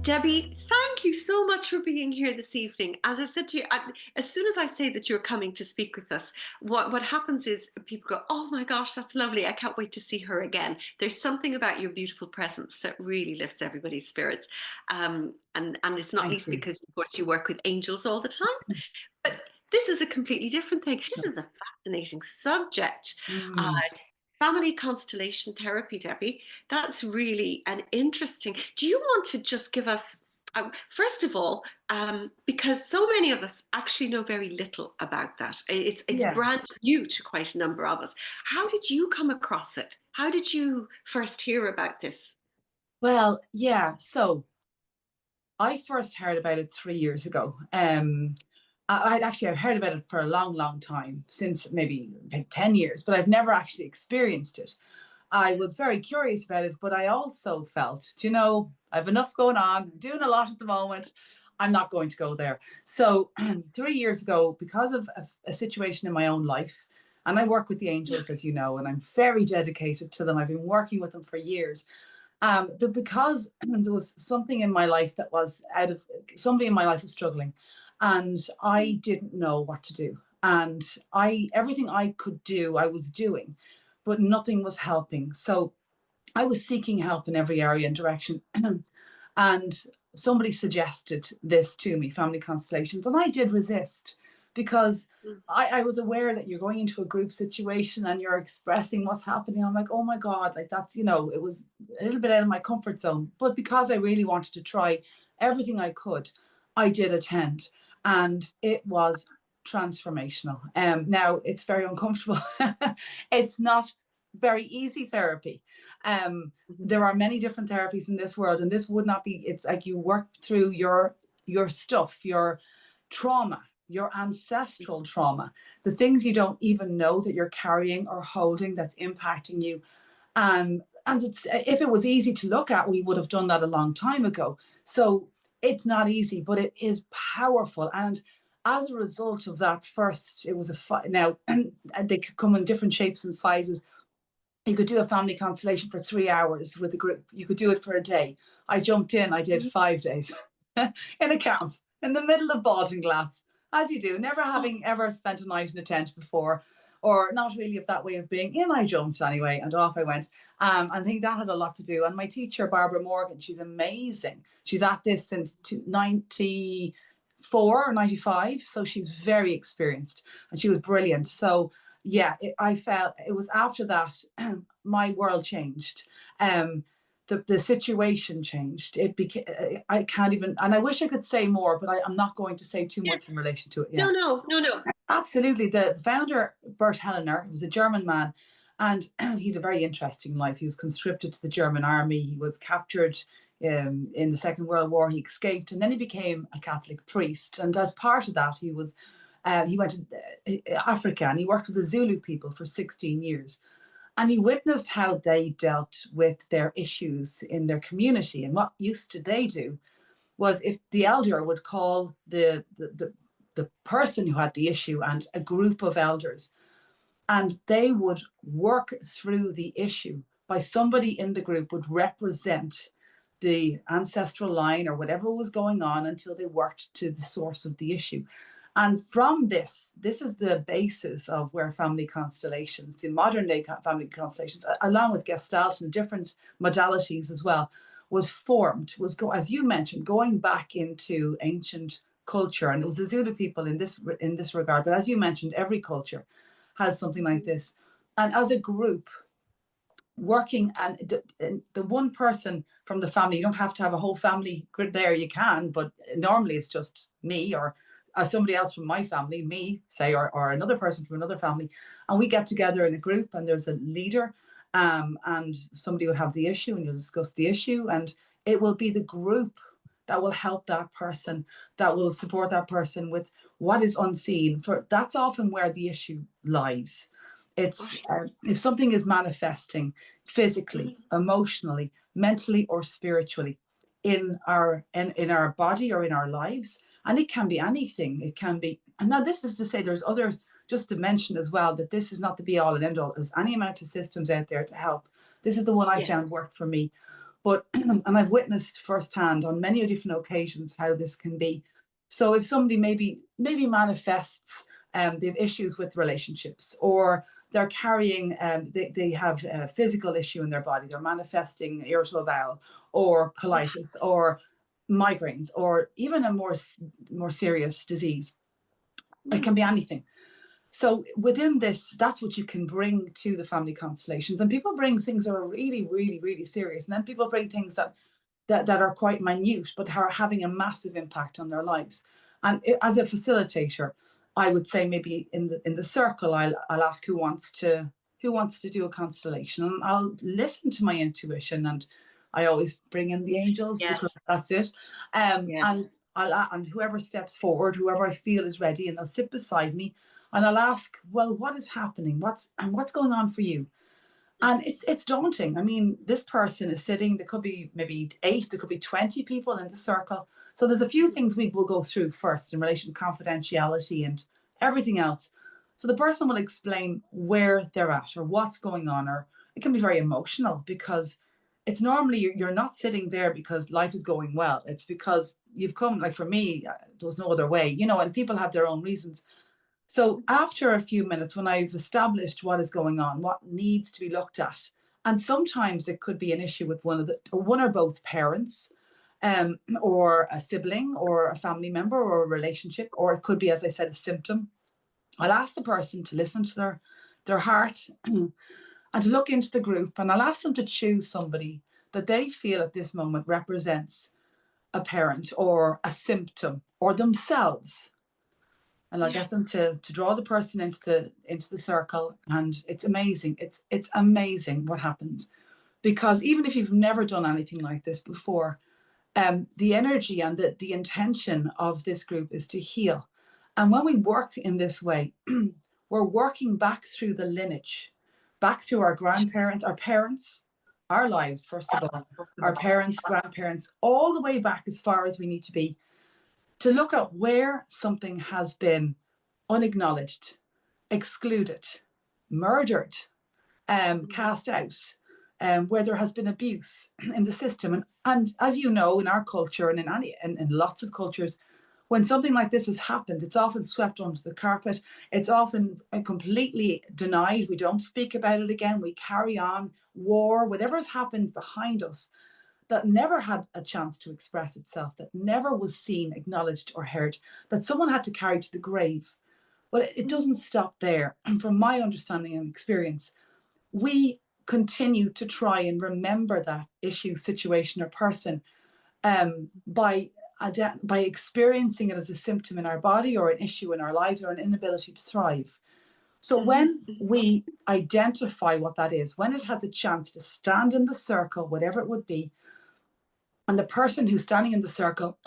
Debbie, thank you so much for being here this evening. As I said to you, as soon as I say that you're coming to speak with us, what happens is people go, "Oh my gosh, that's lovely. I can't wait to see her again." There's something about your beautiful presence that really lifts everybody's spirits. And it's not Thank least you. because, of course, you work with angels all the time. But this is a completely different thing. This is a fascinating subject. Uh, Mm, Family constellation therapy, Debbie. That's really an interesting. Do you want to just give us, first of all, because so many of us actually know very little about that. It's yeah. brand new to quite a number of us. How did you come across it? How did you first hear about this? Well, yeah. So I first heard about it 3 years ago. I've heard about it for a long, long time, since maybe about 10 years, but I've never actually experienced it. I was very curious about it, but I also felt, I have enough going on, I'm doing a lot at the moment. I'm not going to go there. So 3 years ago, because of a situation in my own life, and I work with the angels, as you know, and I'm very dedicated to them. I've been working with them for years. But because there was something in my life that was somebody in my life was struggling, and I didn't know what to do. And everything I could do, I was doing, but nothing was helping. So I was seeking help in every area and direction. And somebody suggested this to me, family constellations, and I did resist because Mm. I was aware that you're going into a group situation and you're expressing what's happening. I'm like, oh my God, like that's, it was a little bit out of my comfort zone. But because I really wanted to try everything I could, I did attend, and it was transformational. Now it's very uncomfortable. It's not very easy therapy. Mhm. There are many different therapies in this world, and this would not be. It's like you work through your stuff, your trauma, your ancestral trauma, the things you don't even know that you're carrying or holding that's impacting you. And it's, if it was easy to look at, we would have done that a long time ago. So it's not easy, but it is powerful. And as a result of that, first it was now they could come in different shapes and sizes. You could do a family constellation for 3 hours with a group. You could do it for a day. I jumped in, I did Mhm. 5 days in a camp in the middle of Baltinglass, as you do, never Oh, having ever spent a night in a tent before, or not really of that way of being in. I jumped anyway, and off I went. I think that had a lot to do. And my teacher, Barbara Morgan, she's amazing. She's at this since 94 or 95. So she's very experienced, and she was brilliant. So yeah, I felt it was after that my world changed. The situation changed. It became, I can't even, and I wish I could say more, but I'm not going to say too much yes. in relation to it. No, Yeah, no, no, no. absolutely. The founder, Bert Hellinger, was a German man, and he had a very interesting life. He was conscripted to the German army. He was captured in the Second World War. He escaped, and then he became a Catholic priest. And as part of that, he went to Africa, and he worked with the Zulu people for 16 years. And he witnessed how they dealt with their issues in their community. And what used to they do was, if the elder would call the person who had the issue and a group of elders, and they would work through the issue by somebody in the group would represent the ancestral line or whatever was going on until they worked to the source of the issue. And from this is the basis of where family constellations, the modern day family constellations, along with Gestalt and different modalities as well, was formed, as you mentioned, going back into ancient culture. And it was the Zulu people in this regard. But as you mentioned, every culture has something like this. And as a group, working, and the one person from the family, you don't have to have a whole family grid there, you can, but normally it's just me or somebody else from my family, me say, or another person from another family, and we get together in a group, and there's a leader, and somebody will have the issue, and you'll discuss the issue, and it will be the group that will help that person, that will support that person with what is unseen. For that's often where the issue lies. It's Right. if something is manifesting physically, Mhm. emotionally, mentally, or spiritually in our body or in our lives, and it can be anything. It can be, and now this is to say there's other, just to mention as well, that this is not the be all and end all. There's any amount of systems out there to help. This is the one I Yes. found worked for me. But, and I've witnessed firsthand on many different occasions how this can be. So if somebody maybe manifests, they have issues with relationships, or they're carrying, they have a physical issue in their body, they're manifesting irritable bowel or colitis or migraines, or even a more serious disease. It can be anything. So within this, that's what you can bring to the family constellations. And people bring things that are really, really, really serious. And then people bring things that are quite minute, but are having a massive impact on their lives. And as a facilitator, I would say maybe in the circle, I'll ask who wants to do a constellation, and I'll listen to my intuition, and I always bring in the angels because Yes. that's it. Yes. And whoever steps forward, whoever I feel is ready, and they'll sit beside me, and I'll ask, well, what is happening? What's going on for you? And it's daunting. I mean, this person is sitting, there could be maybe 8, there could be 20 people in the circle. So there's a few things we will go through first in relation to confidentiality and everything else. So the person will explain where they're at or what's going on, or it can be very emotional because it's normally you're not sitting there because life is going well. It's because you've come, like for me, there was no other way, and people have their own reasons. So after a few minutes, when I've established what is going on, what needs to be looked at, and sometimes it could be an issue with one or both parents, or a sibling, or a family member, or a relationship, or it could be, as I said, a symptom. I'll ask the person to listen to their heart and to look into the group, and I'll ask them to choose somebody that they feel at this moment represents a parent or a symptom or themselves, and I'll get them to draw the person into the circle. And it's amazing. It's amazing what happens, because even if you've never done anything like this before, the energy and the intention of this group is to heal. And when we work in this way, we're working back through the lineage, back through our grandparents, our parents, our lives, first of all, our parents, grandparents, all the way back as far as we need to be, to look at where something has been unacknowledged, excluded, murdered, cast out, where there has been abuse in the system. And as you know, in our culture and in lots of cultures, when something like this has happened, it's often swept under the carpet. It's often completely denied. We don't speak about it again. We carry on. War, whatever has happened behind us, that never had a chance to express itself, that never was seen, acknowledged, or heard, that someone had to carry to the grave. Well, it doesn't stop there. And from my understanding and experience, we continue to try and remember that issue, situation, or person, by experiencing it as a symptom in our body, or an issue in our lives, or an inability to thrive. So when we identify what that is, when it has a chance to stand in the circle, whatever it would be, and the person who's standing in the circle,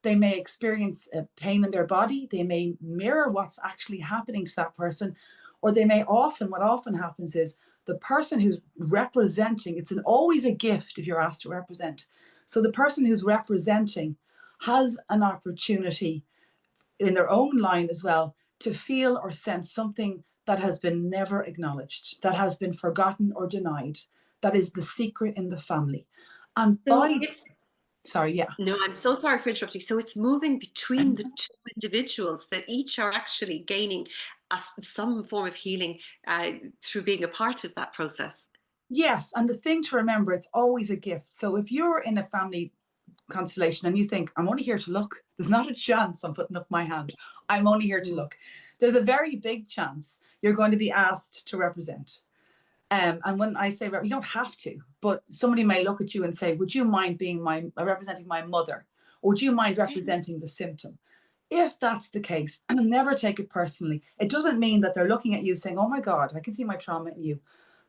they may experience a pain in their body, they may mirror what's actually happening to that person, or they may what often happens is the person who's representing, it's always a gift if you're asked to represent. So the person who's representing has an opportunity in their own line as well to feel or sense something that has been never acknowledged, that has been forgotten or denied, that is the secret in the family. And So it's sorry, yeah. No, I'm so sorry for interrupting. So it's moving between the two individuals that each are actually gaining some form of healing through being a part of that process. Yes, and the thing to remember, it's always a gift. So if you're in a family constellation and you think, I'm only here to look, there's not a chance I'm putting up my hand. I'm only here to look. There's a very big chance you're going to be asked to represent. And when I say you don't have to, but somebody may look at you and say, would you mind being representing my mother? Or would you mind representing the symptom? If that's the case, never take it personally. It doesn't mean that they're looking at you saying, oh my God, I can see my trauma in you.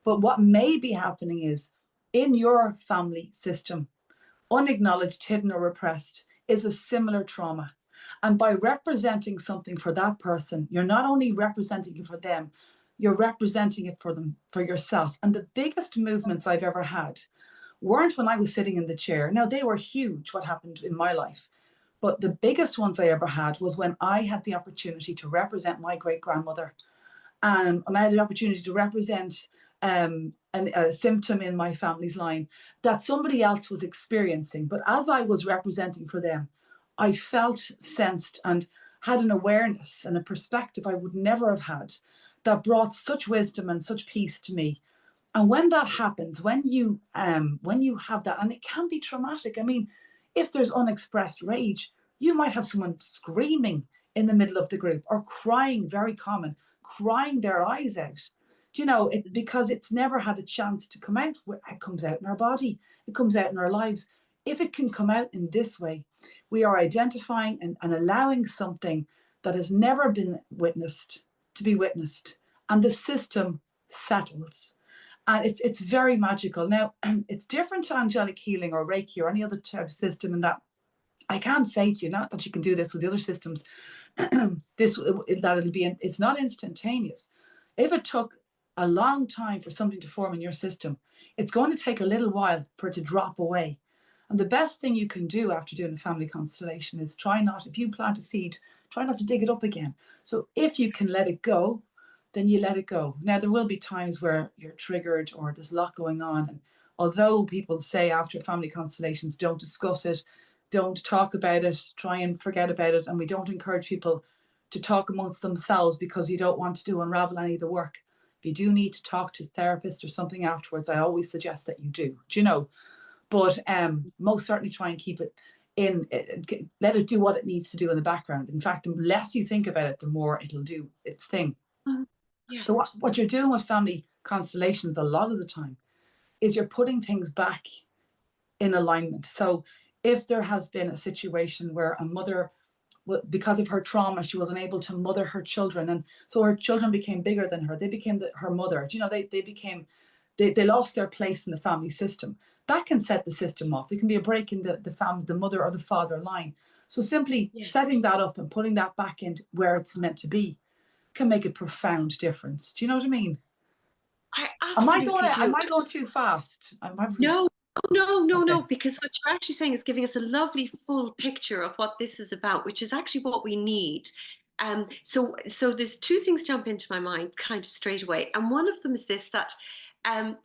But what may be happening is, in your family system, unacknowledged, hidden, or repressed is a similar trauma. And by representing something for that person, you're not only representing it for them, you're representing it for them, for yourself. And the biggest movements I've ever had weren't when I was sitting in the chair. Now, they were huge, what happened in my life. But the biggest ones I ever had was when I had the opportunity to represent my great grandmother. And I had the opportunity to represent a symptom in my family's line that somebody else was experiencing. But as I was representing for them, I felt, sensed, and had an awareness and a perspective I would never have had that brought such wisdom and such peace to me. And when that happens, when you have that, and it can be traumatic. I mean, if there's unexpressed rage, you might have someone screaming in the middle of the group or crying, very common, crying their eyes out. Do you know it? Because it's never had a chance to come out. It comes out in our body, it comes out in our lives. If it can come out in this way, we are identifying and allowing something that has never been witnessed to be witnessed, and the system settles. And it's very magical. Now, it's different to angelic healing or Reiki or any other type of system, in that I can't say to you, not that you can do this with the other systems, it's not instantaneous. If it took a long time for something to form in your system, it's going to take a little while for it to drop away. And the best thing you can do after doing a family constellation is try not, if you plant a seed, try not to dig it up again. So if you can let it go, then you let it go. Now, there will be times where you're triggered or there's a lot going on. And although people say after family constellations, don't discuss it, don't talk about it, try and forget about it. And we don't encourage people to talk amongst themselves because you don't want to unravel any of the work. If you do need to talk to a therapist or something afterwards, I always suggest that you do you know? But most certainly try and keep it in, let it do what it needs to do in the background. In fact, the less you think about it, the more it'll do its thing. Mhm. So Yes. what you're doing with family constellations a lot of the time is you're putting things back in alignment. So if there has been a situation where a mother, because of her trauma, she wasn't able to mother her children, and so her children became bigger than her, they became her mother. Do you know, they lost their place in the family system. That can set the system off. There can be a break in the family, the mother or the father line. So simply Yes. setting that up and putting that back into where it's meant to be can make a profound difference. Do you know what I mean? I Am I absolutely going? Am do. I going too fast? No, no, no, no, Okay. because what you're actually saying is giving us a lovely full picture of what this is about, which is actually what we need. So there's two things jump into my mind kind of straight away. And one of them is this, that um,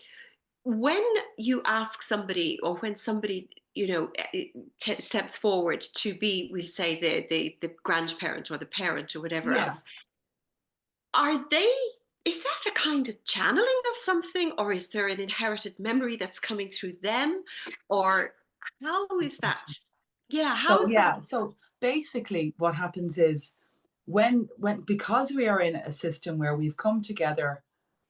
when you ask somebody, or when somebody, steps forward to be, we'll say, the grandparent or the parent or whatever Yeah. else, are they, is that a kind of channeling of something, or is there an inherited memory that's coming through them, or how is that? Yeah, how So is that? yeah. So basically, what happens is when because we are in a system where we've come together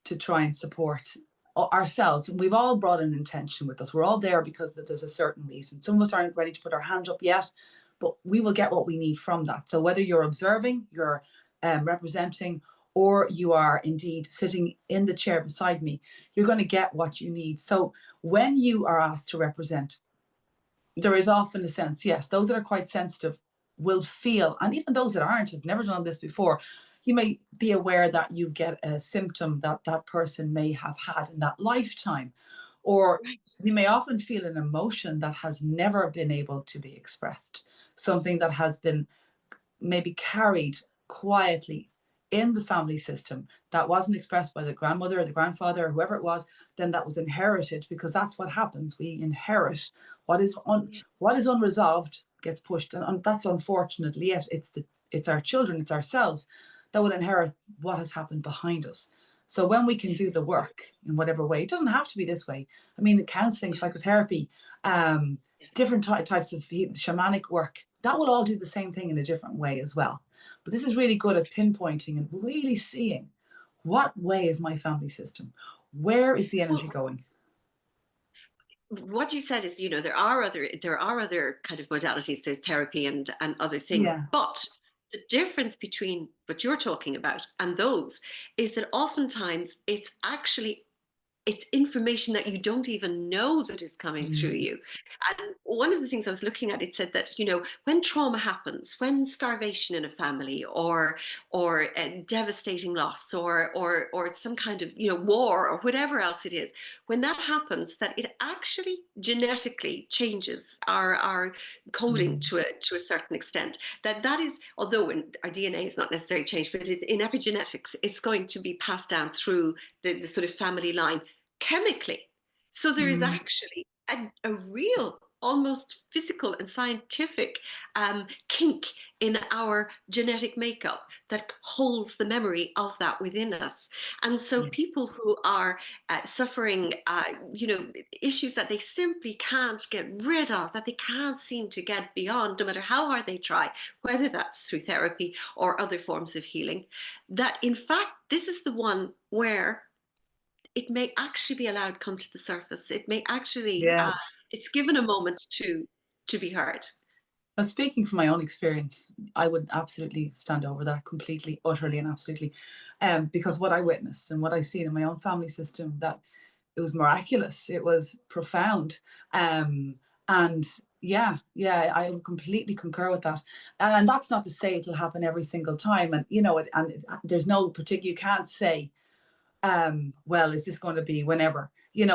to try and support ourselves, and we've all brought an intention with us. We're all there because there's a certain reason. Some of us aren't ready to put our hand up yet, but we will get what we need from that. So whether you're observing, you're representing, or you are indeed sitting in the chair beside me, you're going to get what you need. So when you are asked to represent, there is often a sense, yes, those that are quite sensitive will feel, and even those that aren't, have never done this before, you may be aware that you get a symptom that that person may have had in that lifetime, or Right. you may often feel an emotion that has never been able to be expressed, something that has been maybe carried quietly in the family system that wasn't expressed by the grandmother or the grandfather or whoever it was, then that was inherited, because that's what happens. We inherit what is Yeah. what is unresolved gets pushed, and that's unfortunately it. It's our children, it's ourselves that will inherit what has happened behind us. So when we can do Yes. the work in whatever way, it doesn't have to be this way. I mean, counseling, Yes. psychotherapy, um, Yes. different types of shamanic work, that will all do the same thing in a different way as well. But this is really good at pinpointing and really seeing, what way is my family system? Where is the energy Well, going? what you said is, there are other kind of modalities. There's therapy and other things, Yeah. but the difference between what you're talking about and those is that oftentimes it's information that you don't even know that is coming through Mm. you. And one of the things I was looking at, it said that, when trauma happens, when starvation in a family, or a devastating loss, or some kind of, war, or whatever else it is, when that happens, that it actually genetically changes our coding Mm. to a certain extent. That is, although our DNA is not necessarily changed, but in epigenetics, it's going to be passed down through the sort of family line, chemically. So there is Mm, actually a real, almost physical and scientific kink in our genetic makeup that holds the memory of that within us. And so yeah, people who are suffering, issues that they simply can't get rid of, that they can't seem to get beyond, no matter how hard they try, whether that's through therapy or other forms of healing, that in fact, this is the one where it may actually be allowed to come to the surface. It may actually, yeah. it's given a moment to be heard. But speaking from my own experience, I would absolutely stand over that completely, utterly, and absolutely, because what I witnessed and what I seen in my own family system, that it was miraculous, it was profound, and yeah, yeah, I would completely concur with that, and that's not to say it'll happen every single time, and there's no particular, you can't say, well, is this going to be whenever, in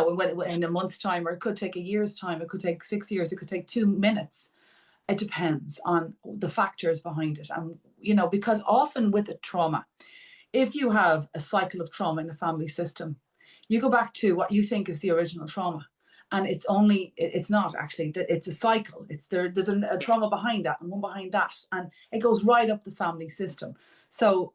a month's time, or it could take a year's time, it could take 6 years, it could take 2 minutes. It depends on the factors behind it. And, because often with a trauma, if you have a cycle of trauma in the family system, you go back to what you think is the original trauma. And it's not actually, that it's a cycle. There's a trauma Yes. behind that and one behind that. And it goes right up the family system. So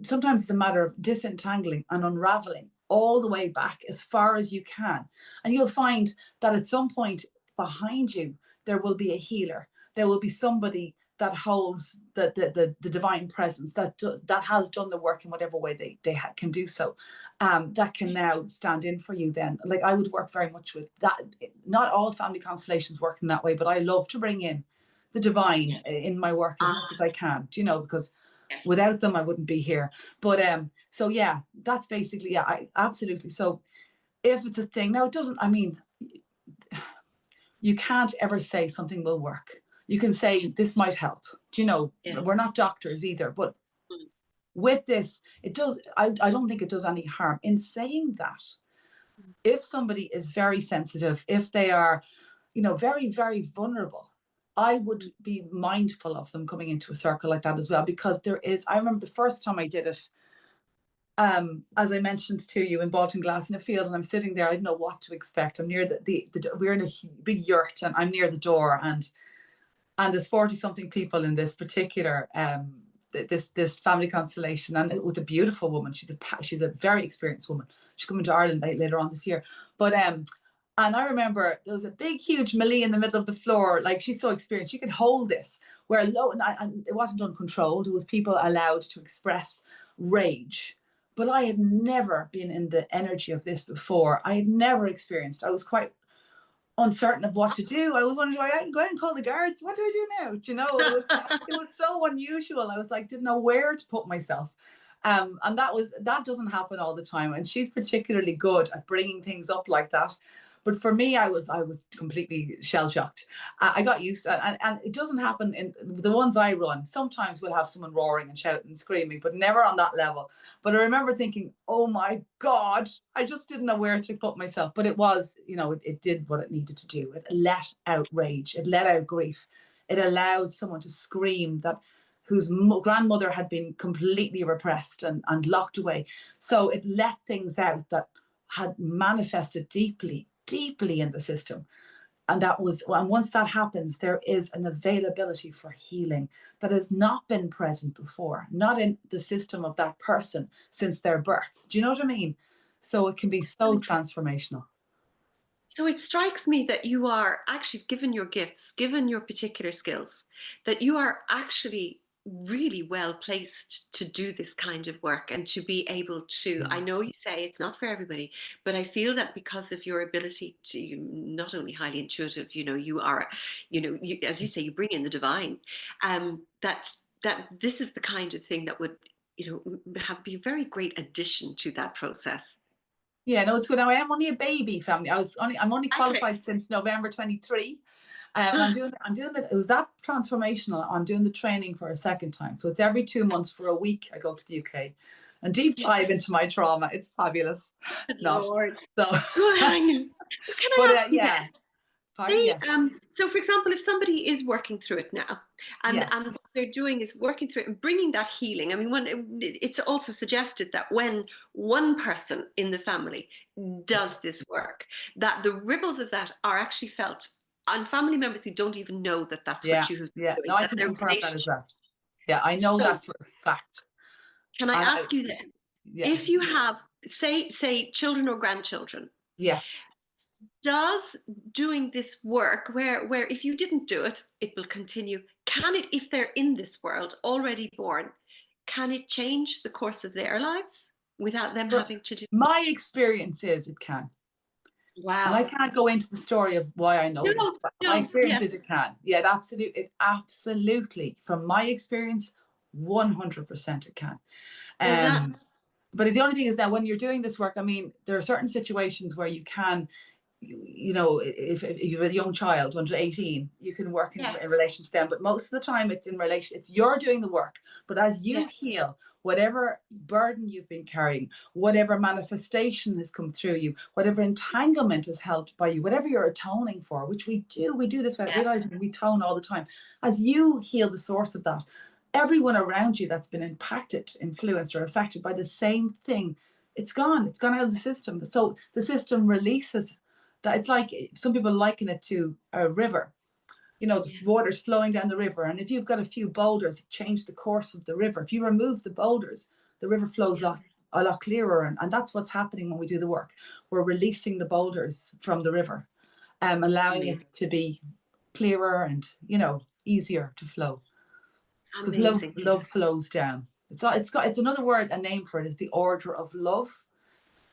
sometimes it's a matter of disentangling and unraveling all the way back as far as you can. And you'll find that at some point behind you, there will be a healer. There will be somebody that holds the divine presence, that has done the work in whatever way they can do so, that can now stand in for you then. Like, I would work very much with that. Not all family constellations work in that way, but I love to bring in the divine in my work as much as I can, because Yes. without them I wouldn't be here. But so yeah, that's basically, yeah, I absolutely. So if it's a thing now, it doesn't, I mean, you can't ever say something will work. You can say this might help. Yes. We're not doctors either, but Mm. with this, it does, I don't think it does any harm. In saying that, if somebody is very sensitive, if they are, very, very vulnerable, I would Mm. be mindful of them coming into a circle like that as well, because I remember the first time I did it, as I mentioned to you, in Baltinglass in a field, and I'm sitting there, I didn't know what to expect. I'm near we're in a big yurt, and I'm near the door, and there's 40 something people in this particular this family constellation, and with a beautiful woman. She's a very experienced woman. She's coming to Ireland later on this year. But and I remember there was a big, huge Millie in the middle of the floor. Like, she's so experienced, she could hold this. Where low, and it wasn't uncontrolled. It was people allowed to express rage. But I had never been in the energy of this before. I had never experienced. I was quite uncertain of what to do. I was wondering, do I go out and call the guards? What do I do now? It was so unusual. I was like, didn't know where to put myself. And that doesn't happen all the time. And she's particularly good at bringing things up like that. But for me, I was completely shell shocked. I got used to it, and it doesn't happen in the ones I run. Sometimes we'll have someone roaring and shouting and screaming, but never on that level. But I remember thinking, oh my God, I just didn't know where to put myself. But it was, it did what it needed to do. It let out rage, it let out grief, it allowed someone to scream that whose grandmother had been completely repressed and locked away. So it let things out that had manifested deeply, deeply in the system. And once that happens, there is an availability for healing that has not been present before, not in the system of that person since their birth. Do you know what I mean? So it can be so Absolutely. transformational. So it strikes me that you are actually, given your gifts, given your particular skills, that you are actually really well placed to do this kind of work and to be able to. I Yeah. know you say it's not for everybody, but I feel that because of your ability to, not only highly intuitive, you are, as you say, you bring in the divine, that this is the kind of thing that would, have be a very great addition to that process. Yeah, no, it's good. Now, I am only a baby family. I'm only Okay. qualified since November 23. And I'm doing it was that transformational. I'm doing the training for a second time. So it's every 2 months for a week. I go to the UK and deep Yes. dive into my trauma. It's fabulous. Good Not Lord. so, Good hanging. Can but I ask you yeah, then? Pardon? Say, Yeah. so for example, if somebody is working through it now, Yes. and what they're doing is working through it and bringing that healing. I mean, it's also suggested that when one person in the family does this work, that the ripples of that are actually felt on family members who don't even know that that's Yeah. what you have Yeah. been No, doing, I that can their confirm that as well. relationships. Yeah, I know So, that for a fact. can I And ask you then, yeah. if you have, say, children or grandchildren, Yes. does doing this work where if you didn't do it, it will continue, can it, if they're in this world already born, can it change the course of their lives without them But having to do? my experience is it can. And I Wow. can't go into the story of why I know this, No, but my no, experience yes. is it can. Yeah, it absolutely, from my experience, 100% it can. Well, that, Um, but the only thing is that when you're doing this work, I mean, there are certain situations where you can, if you have a young child under 18, you can work in yes, relation to them. But most of the time, it's you're doing the work. But as you yes, heal, whatever burden you've been carrying, whatever manifestation has come through you, whatever entanglement is held by you, whatever you're atoning for, which we do this without yes, realizing we atone all the time. As you heal the source of that, everyone around you that's been impacted, influenced, or affected by the same thing, it's gone out of the system. So the system releases that. It's like some people liken it to a river. The yes, water's flowing down the river, and if you've got a few boulders, change the course of the river. If you remove the boulders, the river flows yes, a lot clearer, and that's what's happening when we do the work. We're releasing the boulders from the river, allowing it amazing, to be clearer and easier to flow, because love amazing. love flows down. It's another word, a name for it is the order of love.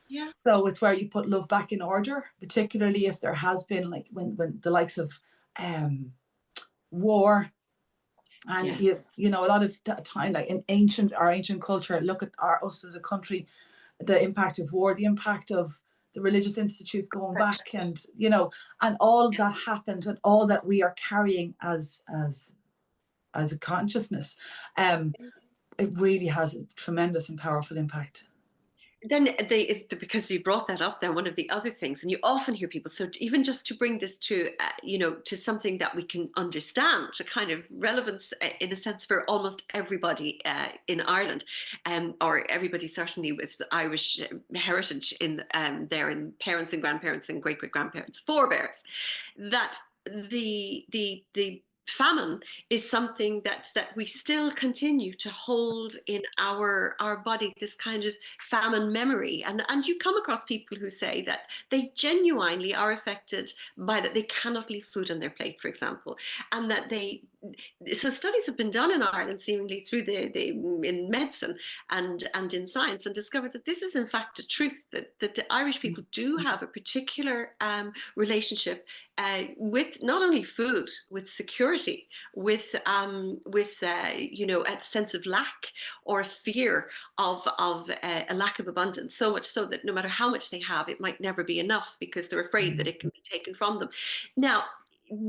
Yeah, So it's where you put love back in order, particularly if there has been, like, when the likes of um, war, and yes, a lot of time, like in ancient culture, look at us as a country, the impact of war, the impact of the religious institutes going perfection. back, and all Yes. that happened, and all that we are carrying as a consciousness. um it really has a tremendous and powerful impact. Then because you brought that up, then one of the other things, and you often hear people, so even just to bring this to to something that we can understand, to kind of relevance, in a sense, for almost everybody in Ireland, or everybody certainly with Irish heritage in there, in parents and grandparents and great great grandparents, forebears, that the famine is something that we still continue to hold in our body, this kind of famine memory. And you come across people who say that they genuinely are affected by that, they cannot leave food on their plate, for example, and that so studies have been done in Ireland, seemingly through the in medicine and in science, and discovered that this is in fact a truth, that the Irish people do have a particular relationship with not only food, with security, with a sense of lack or fear of a lack of abundance. So much so that no matter how much they have, it might never be enough because they're afraid that it can be taken from them. Now,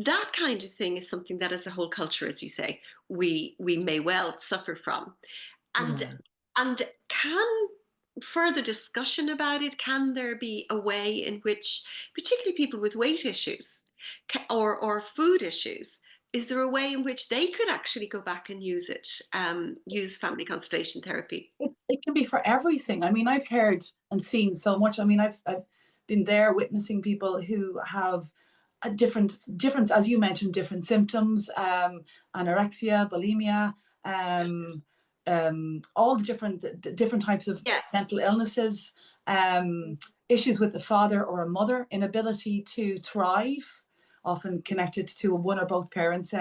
that kind of thing is something that, as a whole culture, as you say, we may well suffer from. And Yeah. and can further discussion about it, can there be a way in which, particularly people with weight issues, or food issues, is there a way in which they could actually go back and use it, use family constellation therapy? It can be for everything. I mean, I've heard and seen so much. I mean, I've been there witnessing people who have a different, as you mentioned, different symptoms, anorexia, bulimia, um, all the different types of Yes, mental illnesses, issues with the father or a mother, inability to thrive, often connected to one or both parents,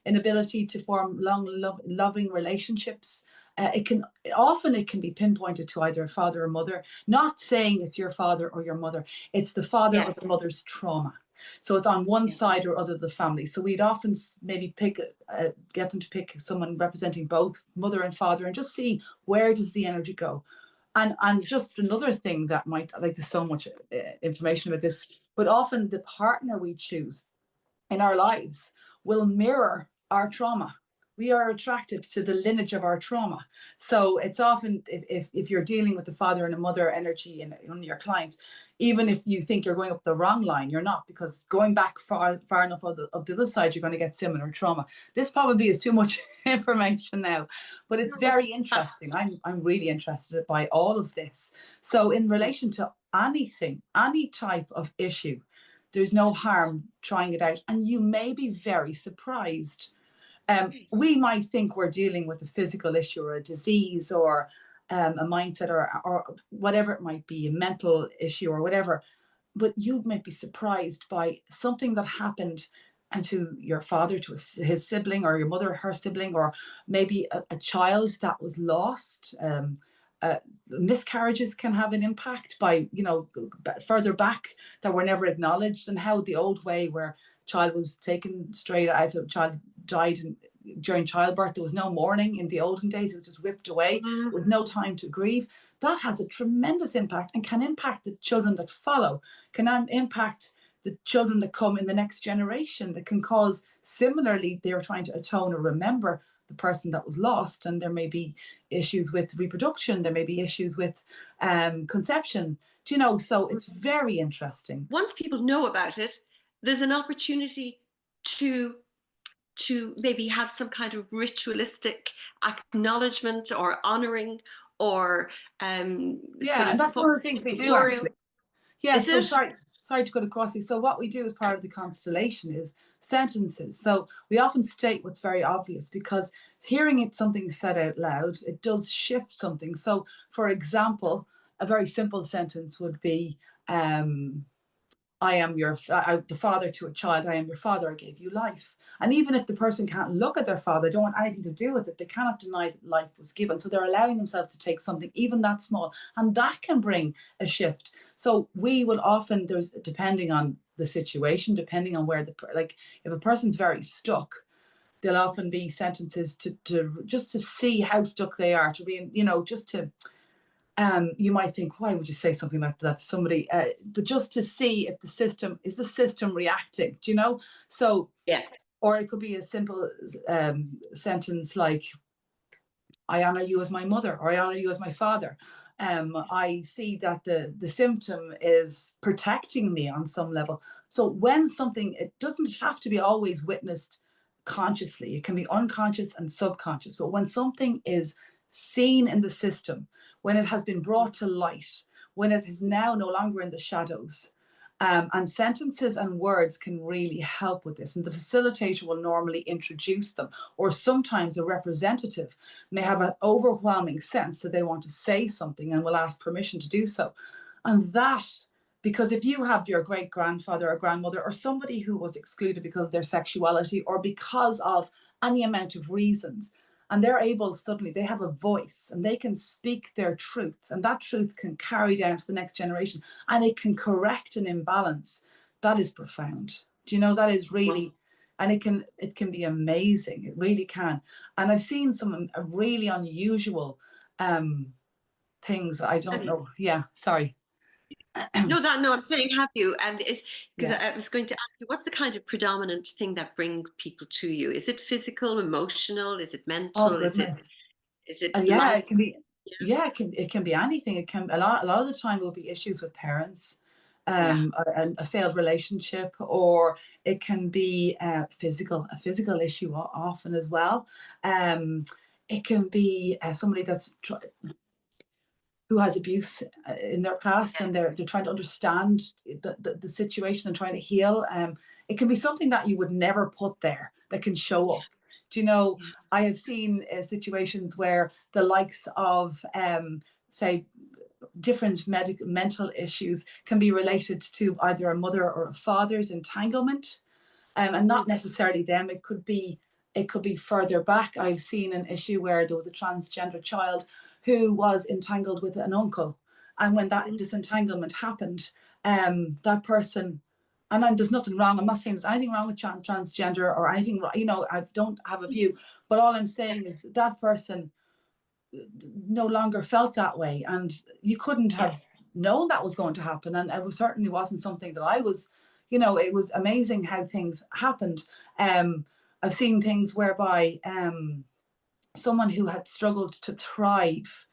inability to form long, loving relationships. It can be pinpointed to either a father or mother. Not saying it's your father or your mother; it's the father or the yes, mother's trauma. So it's on one yes, side or other of the family. So we'd often maybe get them to pick someone representing both mother and father, and just see where does the energy go. And just another thing that might, like, there's so much information about this, but often the partner we choose in our lives will mirror our trauma. we are attracted to the lineage of our trauma. So it's often, if you're dealing with the father and a mother energy in your clients, even if you think you're going up the wrong line, you're not, because going back far enough of the other side, you're going to get similar trauma. This probably is too much information now, but it's very interesting. I'm really interested by all of this. So in relation to anything, any type of issue, there's no harm trying it out, and you may be very surprised. We might think we're dealing with a physical issue or a disease or a mindset or whatever it might be, a mental issue or whatever, but you might be surprised by something that happened and to your father, to his sibling, or your mother, her sibling, or maybe a child that was lost. Miscarriages can have an impact by, further back, that were never acknowledged, and how the old way where child was taken straight out, a child died during childbirth, there was no mourning in the olden days, it was just ripped away, there was no time to grieve. That has a tremendous impact and can impact the children that follow, can impact the children that come in the next generation, that can cause, similarly, they're trying to atone or remember the person that was lost, and there may be issues with reproduction, there may be issues with conception, so it's very interesting. Once people know about it, there's an opportunity to maybe have some kind of ritualistic acknowledgement or honoring, or sort Yeah, and of that's one of the things we do, memorial. actually. Yeah, Is so it? sorry to go across you. So what we do as part of the constellation is sentences. So we often state what's very obvious, because hearing it something said out loud, it does shift something. So for example, a very simple sentence would be, I am the father to a child, I am your father, I gave you life. And even if the person can't look at their father, don't want anything to do with it, they cannot deny that life was given. So they're allowing themselves to take something, even that small, and that can bring a shift. So we will often, depending on the situation, depending on where like if a person's very stuck, there'll often be sentences to just to see how stuck they are, to be, just to, you might think, why would you say something like that to somebody? But just to see if the system reacting, So, Yes. or it could be a simple sentence like, I honor you as my mother, or I honor you as my father. I see that the symptom is protecting me on some level. So when something, it doesn't have to be always witnessed consciously. It can be unconscious and subconscious. But when something is seen in the system, when it has been brought to light, when it is now no longer in the shadows, and sentences and words can really help with this. And the facilitator will normally introduce them, or sometimes a representative may have an overwhelming sense that they want to say something and will ask permission to do so. And that, because if you have your great grandfather or grandmother or somebody who was excluded because of their sexuality or because of any amount of reasons, and they're able, suddenly they have a voice and they can speak their truth, and that truth can carry down to the next generation, and it can correct an imbalance. That is profound. That is really, and it can be amazing. It really can. And I've seen some really unusual things. I don't know. Yeah, sorry. No, I'm saying, have you? And it's because Yeah. I was going to ask you, what's the kind of predominant thing that brings people to you? Is it physical, emotional? Is it Oh mental? goodness. Is it Yeah, it can life? be. Yeah, it can be anything. It can, a lot of the time will be issues with parents, Yeah. a failed relationship, or it can be a physical issue often as well. It can be somebody who has abuse in their past, and Yes. they're trying to understand the situation and trying to heal. It can be something that you would never put there that can show up. Yeah. I have seen situations where the likes of, say, different mental issues can be related to either a mother or a father's entanglement, and not necessarily them. It could be further back. I've seen an issue where there was a transgender child who was entangled with an uncle, and when that disentanglement happened, that person, and there's nothing wrong. I'm not saying there's anything wrong with transgender or anything. I don't have a view, but all I'm saying is that person no longer felt that way, and you couldn't have Yes. known that was going to happen, and it certainly wasn't something that I was. It was amazing how things happened. I've seen things whereby someone who had struggled to thrive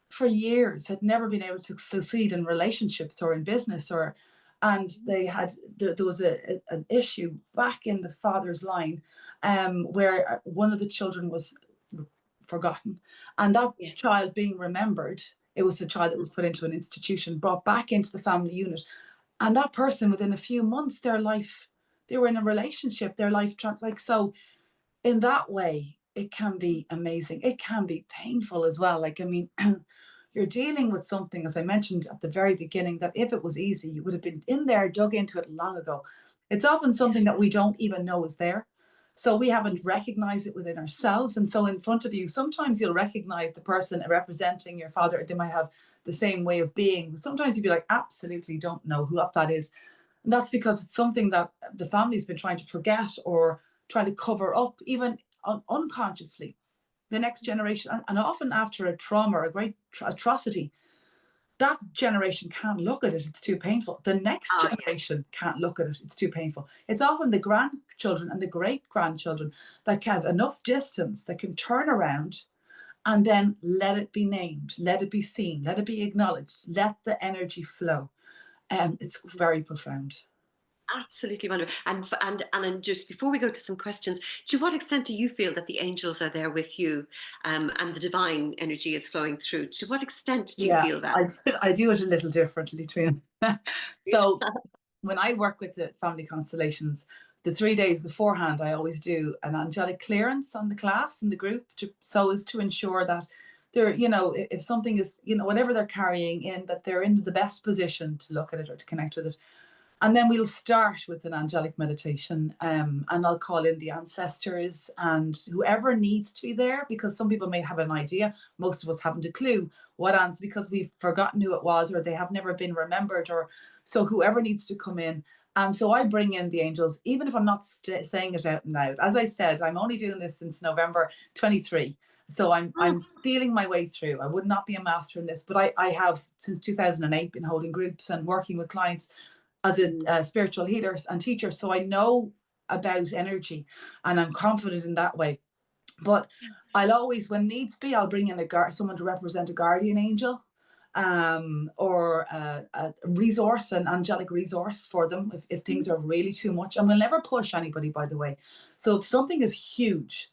for years, had never been able to succeed in relationships or in business, or and they had there was an issue back in the father's line, where one of the children was forgotten, and that Yes. child being remembered, it was a child that was put into an institution, brought back into the family unit, and that person within a few months, their life, they were in a relationship, their life like so. In that way, it can be amazing. It can be painful as well. Like, I mean, you're dealing with something, as I mentioned at the very beginning, that if it was easy, you would have been in there, dug into it long ago. It's often something that we don't even know is there. So we haven't recognized it within ourselves. And so in front of you, sometimes you'll recognize the person representing your father. They might have the same way of being. Sometimes you'd be like, absolutely don't know who that is. And that's because it's something that the family's been trying to forget or trying to cover up, even unconsciously. The next generation, and often after a trauma or a great atrocity, that generation can't look at it, it's too painful. The next Ah, yeah. generation can't look at it, it's too painful. It's often the grandchildren and the great grandchildren that have enough distance that can turn around and then let it be named, let it be seen, let it be acknowledged, let the energy flow. It's very profound. Absolutely wonderful. And just before we go to some questions, to what extent do you feel that the angels are there with you, and the divine energy is flowing through? To what extent do you Yeah, feel that? I do it a little differently, Trina. So when I work with the family constellations, the 3 days beforehand, I always do an angelic clearance on the class and the group, so as to ensure that they're, if something is, whatever they're carrying in, that they're in the best position to look at it or to connect with it. And then we'll start with an angelic meditation, and I'll call in the ancestors and whoever needs to be there, because some people may have an idea. Most of us haven't a clue what answer, because we've forgotten who it was, or they have never been remembered, or so whoever needs to come in. So I bring in the angels, even if I'm not saying it out loud. As I said, I'm only doing this since November 23. So Oh, I'm feeling my way through. I would not be a master in this, but I have since 2008 been holding groups and working with clients as a spiritual healer and teacher. So I know about energy and I'm confident in that way. But I'll always, when needs be, I'll bring in someone to represent a guardian angel, or a resource, an angelic resource for them if things are really too much. And we'll never push anybody, by the way. So if something is huge,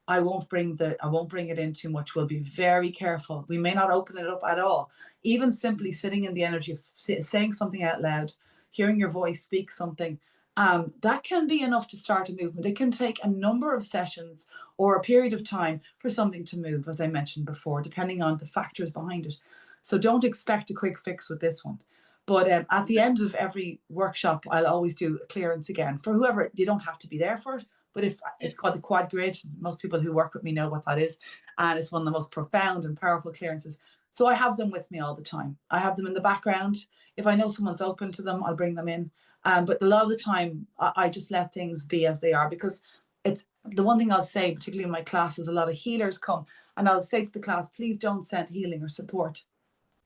I won't bring it in too much. We'll be very careful. We may not open it up at all. Even simply sitting in the energy of saying something out loud, hearing your voice speak something, that can be enough to start a movement. It can take a number of sessions or a period of time for something to move, as I mentioned before, depending on the factors behind it. So don't expect a quick fix with this one. But at the end of every workshop, I'll always do a clearance again for whoever. You don't have to be there for it, but if it's yes. called the quad grid, most people who work with me know what that is. And it's one of the most profound and powerful clearances. So I have them with me all the time. I have them in the background. If I know someone's open to them, I'll bring them in. But a lot of the time, I just let things be as they are, because it's the one thing I'll say, particularly in my classes, a lot of healers come and I'll say to the class, please don't send healing or support.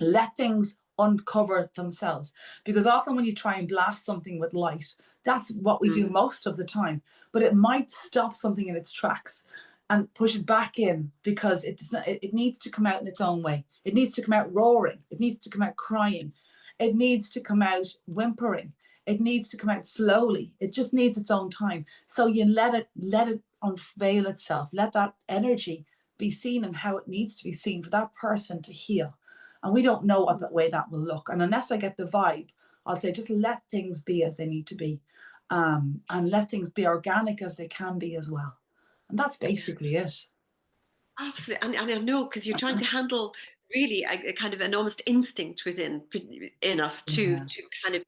Let things uncover themselves, because often when you try and blast something with light, that's what we do most of the time, but it might stop something in its tracks and push it back in, because it needs to come out in its own way. It needs to come out roaring, it needs to come out crying, it needs to come out whimpering, it needs to come out slowly. It just needs its own time. So you let it unveil itself, let that energy be seen and how it needs to be seen for that person to heal. And we don't know what that way that will look. And unless I get the vibe, I'll say just let things be as they need to be, and let things be organic as they can be as well. And that's basically it. Absolutely, and I know, because you're trying to handle really a kind of an almost instinct in us to Yeah. kind of,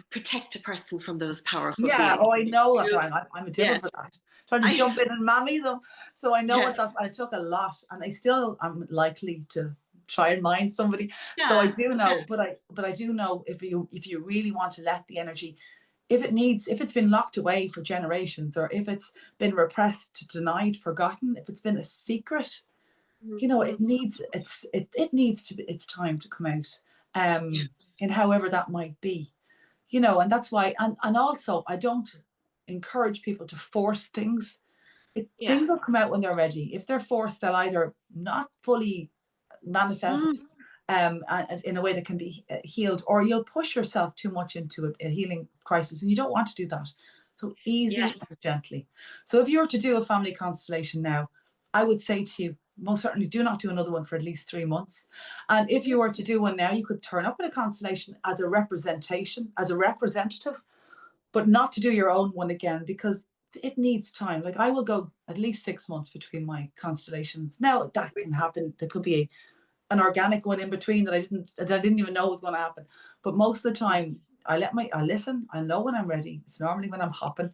protect a person from those powerful Yeah. feelings. Oh, I know that. You know? I'm a devil Yes, for that. Trying to I jump in and mammy them. So I know what yes, that's. I took a lot, and I still am likely to try and mind somebody. So I yeah, do yeah. know, but I do know, if you really want to let the energy, if it's been locked away for generations, or if it's been repressed, denied, forgotten, if it's been a secret, Mhm. it needs to be, it's time to come out, Yeah. in however that might be, and that's why, and also I don't encourage people to force things. Yeah. Things will come out when they're ready. If they're forced, they'll either not fully manifest Mm. and in a way that can be healed, or you'll push yourself too much into a healing crisis, and you don't want to do that. So easy and Yes. gently. So if you were to do a family constellation now, I would say to you, most certainly do not do another one for at least 3 months. And if you were to do one now, you could turn up at a constellation as a representation, as a representative, but not to do your own one again, because it needs time. Like, I will go at least 6 months between my constellations. Now that can happen. There could be an organic one in between that I didn't even know was going to happen. But most of the time, I listen. I know when I'm ready. It's normally when I'm hopping.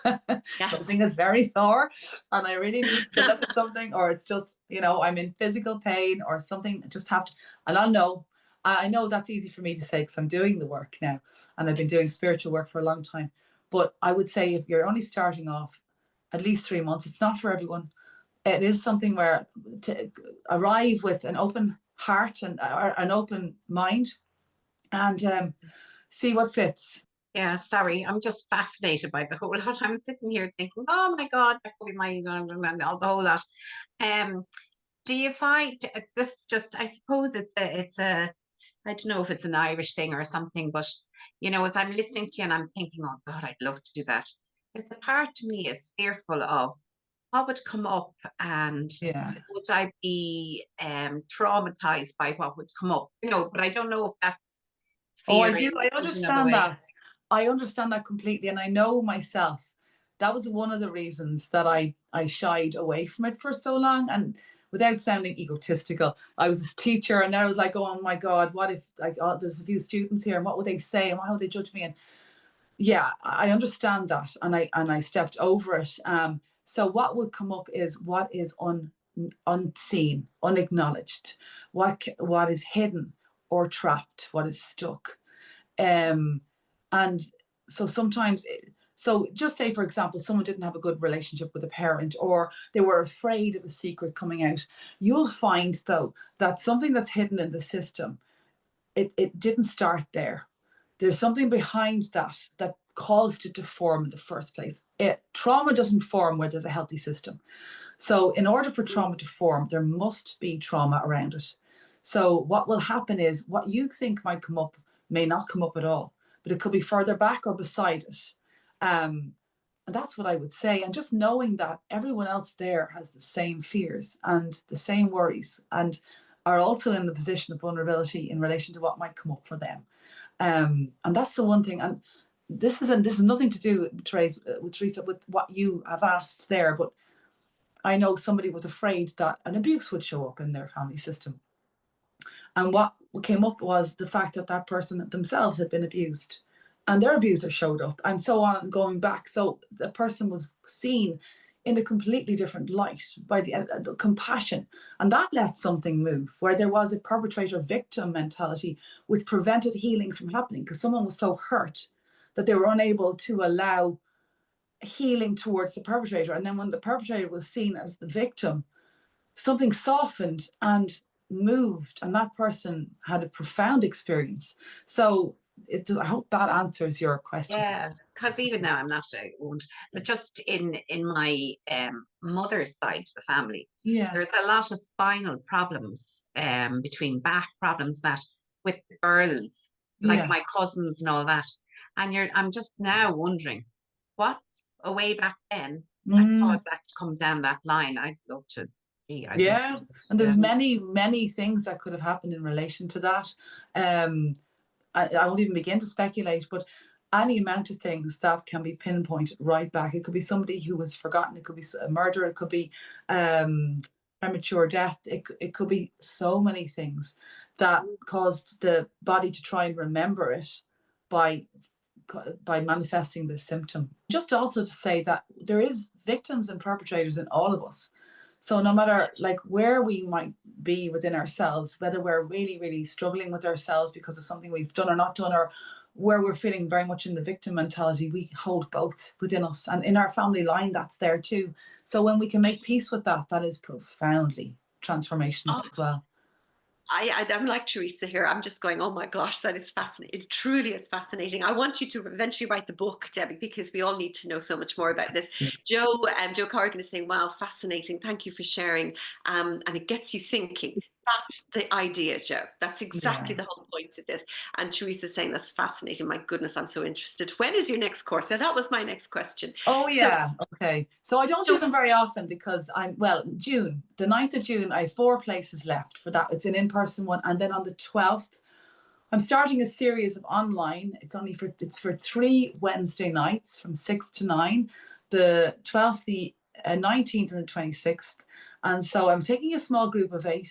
Yes. Something is very sore and I really need to look at something, or it's just, I'm in physical pain or something. I just have to, and I'll know. I know that's easy for me to say because I'm doing the work now and I've been doing spiritual work for a long time. But I would say if you're only starting off, at least 3 months, it's not for everyone. It is something where to arrive with an open heart and an open mind, and see what fits. Yeah, sorry. I'm just fascinated by the whole lot. I'm sitting here thinking, oh my God, that could be my, all the whole lot. Um, do you find this just, I suppose I don't know if it's an Irish thing or something, but as I'm listening to you and I'm thinking, oh God, I'd love to do that. There's a part to me is fearful of what would come up, and Yeah. would I be traumatized by what would come up? But I don't know if that's Oh, I fear do. I in another understand way. that. I understand that completely. And I know myself, that was one of the reasons that I shied away from it for so long. And without sounding egotistical, I was a teacher and I was like, oh my God, what if, like, oh, there's a few students here and what would they say and how would they judge me? And yeah, I understand that. And I stepped over it. So what would come up is what is unseen, unacknowledged, what is hidden or trapped, what is stuck. Um, and so sometimes, so just say, for example, someone didn't have a good relationship with a parent, or they were afraid of a secret coming out. You'll find, though, that something that's hidden in the system, it didn't start there. There's something behind that caused it to form in the first place. Trauma doesn't form where there's a healthy system. So in order for trauma to form, there must be trauma around it. So what will happen is what you think might come up may not come up at all, but it could be further back or beside it. And that's what I would say. And just knowing that everyone else there has the same fears and the same worries and are also in the position of vulnerability in relation to what might come up for them. And that's the one thing. And this is nothing to do, Teresa, with what you have asked there, but I know somebody was afraid that an abuse would show up in their family system. And what came up was the fact that that person themselves had been abused and their abuser showed up, and so on, and going back. So the person was seen in a completely different light by the compassion. And that let something move, where there was a perpetrator victim mentality, which prevented healing from happening because someone was so hurt that they were unable to allow healing towards the perpetrator. And then when the perpetrator was seen as the victim, something softened and moved, and that person had a profound experience. So I hope that answers your question. Yeah, because even now I'm not a wound, but just in my mother's side of the family, Yeah. there's a lot of spinal problems, between back problems that with the girls, like Yeah. my cousins and all that. And I'm just now wondering what way back then that Mm, caused that to come down that line. I'd love to be. I'd love yeah. to. And Yeah. there's many things that could have happened in relation to that. Um, I won't even begin to speculate, but any amount of things that can be pinpointed right back. It could be somebody who was forgotten. It could be a murder. It could be premature death. It could be so many things that caused the body to try and remember it by manifesting this symptom. Just also to say that there is victims and perpetrators in all of us. So no matter like where we might be within ourselves, whether we're really, really struggling with ourselves because of something we've done or not done, or where we're feeling very much in the victim mentality, we hold both within us. And in our family line, that's there too. So when we can make peace with that, that is profoundly transformational Oh, as well. I'm like Teresa here. I'm just going, oh my gosh, that is fascinating. It truly is fascinating. I want you to eventually write the book, Debbie, because we all need to know so much more about this. Joe Corrigan is saying, wow, fascinating. Thank you for sharing. And it gets you thinking. That's the idea, Joe. That's exactly Yeah. the whole point of this. And Teresa's saying, that's fascinating. My goodness, I'm so interested. When is your next course? So that was my next question. Oh So, yeah, okay. So I don't do so them very often because June, the 9th of June, I have 4 places left for that. It's an in-person one. And then on the 12th, I'm starting a series of online. It's for 3 Wednesday nights from 6 to 9, the 12th, the 19th, and the 26th. And so I'm taking a small group of 8,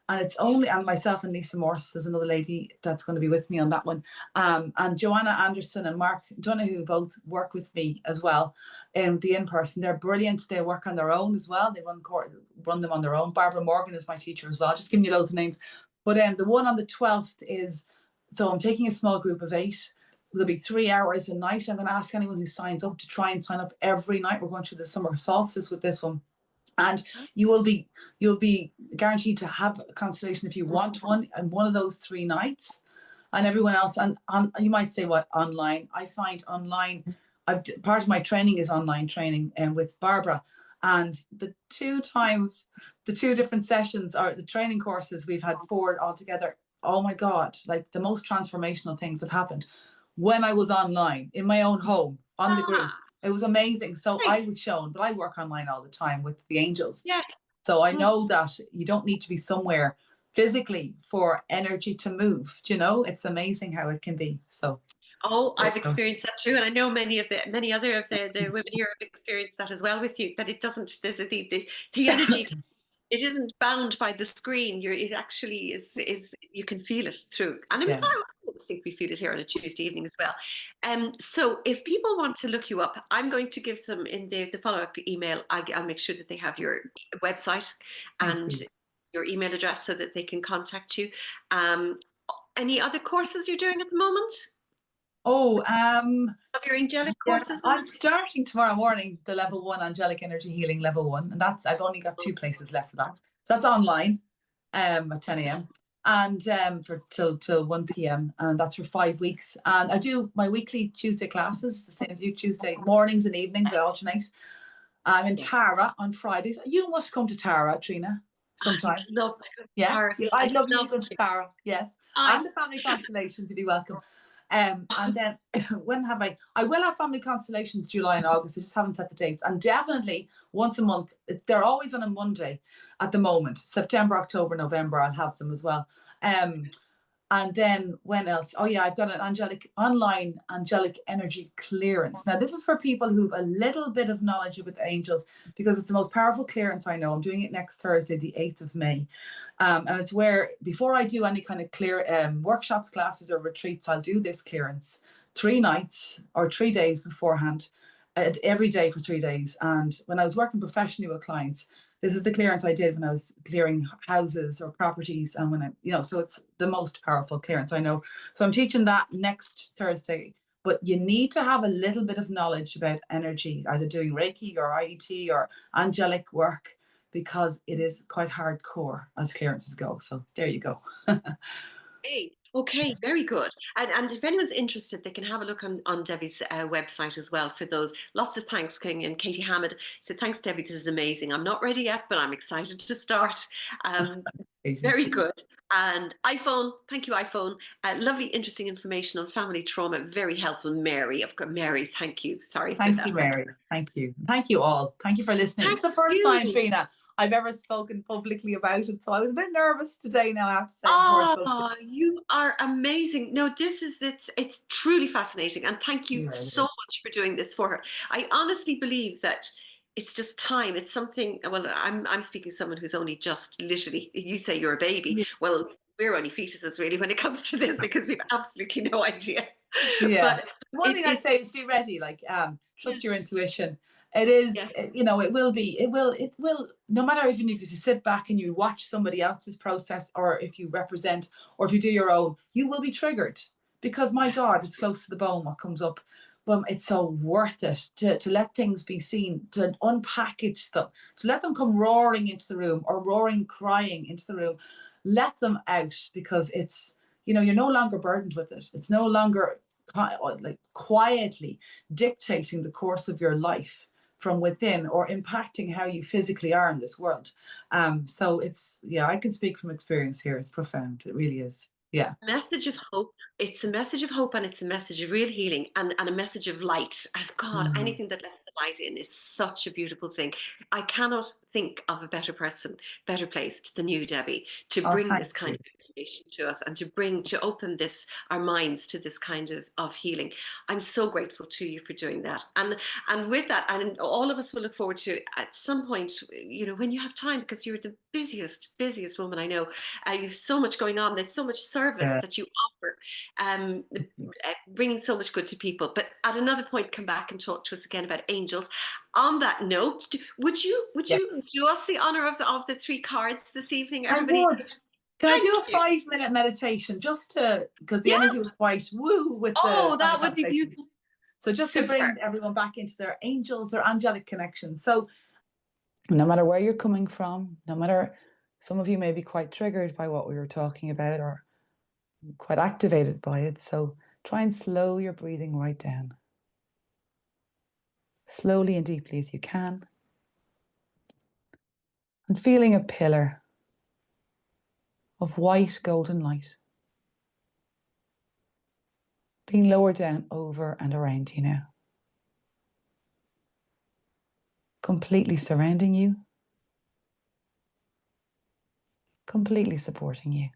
and it's only and myself and Lisa Morse. There's another lady that's going to be with me on that one. And Joanna Anderson and Mark Donoghue both work with me as well in the in-person. They're brilliant. They work on their own as well. They run them on their own. Barbara Morgan is my teacher as well. Just giving you loads of names. But the one on the 12th is, so I'm taking a small group of 8. There'll be 3 hours a night. I'm going to ask anyone who signs up to try and sign up every night. We're going through the summer solstice with this one. And you'll be guaranteed to have a constellation if you want one, and one of those 3 nights. And everyone else, and you might say, what, online? I find online, part of my training is online training, and with Barbara, and the 2 different sessions, or the training courses, we've had 4 altogether. Oh my God, like the most transformational things have happened when I was online in my own home on the group. It was amazing. So I great. was shown, but I work online all the time with the angels. Yes. So I know that you don't need to be somewhere physically for energy to move. Do you know? It's amazing how it can be. So Oh, there I've you go. experienced that too, and I know many other of the women here have experienced that as well with you. That it doesn't. There's the energy. It isn't bound by the screen. It actually is. You can feel it through. And I mean, Yeah. I always think we feel it here on a Tuesday evening as well. So if people want to look you up, I'm going to give them in the follow-up email. I'll make sure that they have your website Thank and you. your email address so that they can contact you. Um, any other courses you're doing at the moment? Oh, Of your angelic yeah, courses? I'm starting tomorrow morning the level 1 angelic energy healing level 1, and that's, I've only got 2 places left for that. So that's online at 10 a.m. and for till 1 p.m. and that's for 5 weeks. And I do my weekly Tuesday classes, the same as you, Tuesday mornings and evenings. I alternate. I'm in Tara on Fridays. You must come to Tara, Trina, sometime. I'd love Yes, Tara. I'd I'd love you to love go to to. Tara. Yes, I and the family constellations, you'd be welcome. And then when have I? I will have family constellations July and August. I just haven't set the dates. And definitely once a month. They're always on a Monday at the moment. September, October, November. I'll have them as well. And then when else? Oh yeah, I've got an online angelic energy clearance. Now this is for people who've a little bit of knowledge with angels, because it's the most powerful clearance I know. I'm doing it next Thursday, the 8th of May. And it's where, before I do any kind of clear workshops, classes, or retreats, I'll do this clearance 3 nights or 3 days beforehand, every day for 3 days. And when I was working professionally with clients, this is the clearance I did when I was clearing houses or properties. And when so it's the most powerful clearance I know. So I'm teaching that next Thursday. But you need to have a little bit of knowledge about energy, either doing Reiki or IET or angelic work, because it is quite hardcore as clearances go. So there you go. Okay, very good. And if anyone's interested, they can have a look on Debbie's website as well for those. Lots of thanks, King and Katie Hammond said, thanks, Debbie, this is amazing. I'm not ready yet, but I'm excited to start. Very good. And iPhone, thank you, iPhone. Lovely, interesting information on family trauma. Very helpful, Mary. Of course, Mary, thank you. Sorry for Thank that. you, Mary. Thank you. Thank you all. Thank you for listening. Thank It's the first you. time, Trina, I've ever spoken publicly about it. So I was a bit nervous today now, I have to say. Oh, you are amazing. No, it's truly fascinating. And thank you Yeah, it so is. much for doing this for her. I honestly believe that it's just time. It's something, well, I'm speaking to someone who's only just literally, you say you're a baby. Yeah. Well, we're only fetuses really when it comes to this because we've absolutely no idea. Yeah. But One it thing I is, say is be ready, like trust your yes, intuition. It is, yes. it will, no matter even if you sit back and you watch somebody else's process, or if you represent, or if you do your own, you will be triggered, because my God, it's close to the bone what comes up. but it's so worth it to let things be seen, to unpackage them, to let them come roaring into the room or roaring, crying into the room. Let them out, because it's, you're no longer burdened with it. It's no longer like quietly dictating the course of your life from within or impacting how you physically are in this world. So it's, I can speak from experience here. It's profound. It really is. Yeah. Message of hope. It's a message of hope, and it's a message of real healing, and a message of light. And God, anything that lets the light in is such a beautiful thing. I cannot think of a better person, better placed than you, Debbie, to Oh, bring thank this kind you. of information to us, and to open our minds to this kind of healing. I'm so grateful to you for doing that. And with that, and all of us will look forward to, at some point, when you have time, because you're the busiest woman I know. You have so much going on. There's so much service Yeah. that you offer, bringing so much good to people. But at another point, come back and talk to us again about angels. On that note, would you Yes, do us the honor of the 3 cards this evening, I everybody? would. Can I Thank do a you. 5-minute meditation, just because the energy was Yes. quite woo with the Oh, family that would be constellations. beautiful. So just to Super. bring everyone back into their angels or angelic connection. So no matter where you're coming from, no matter, some of you may be quite triggered by what we were talking about or quite activated by it. So try and slow your breathing right down. Slowly and deeply as you can. And feeling a pillar of white golden light being lowered down over and around you now. Completely surrounding you. Completely supporting you.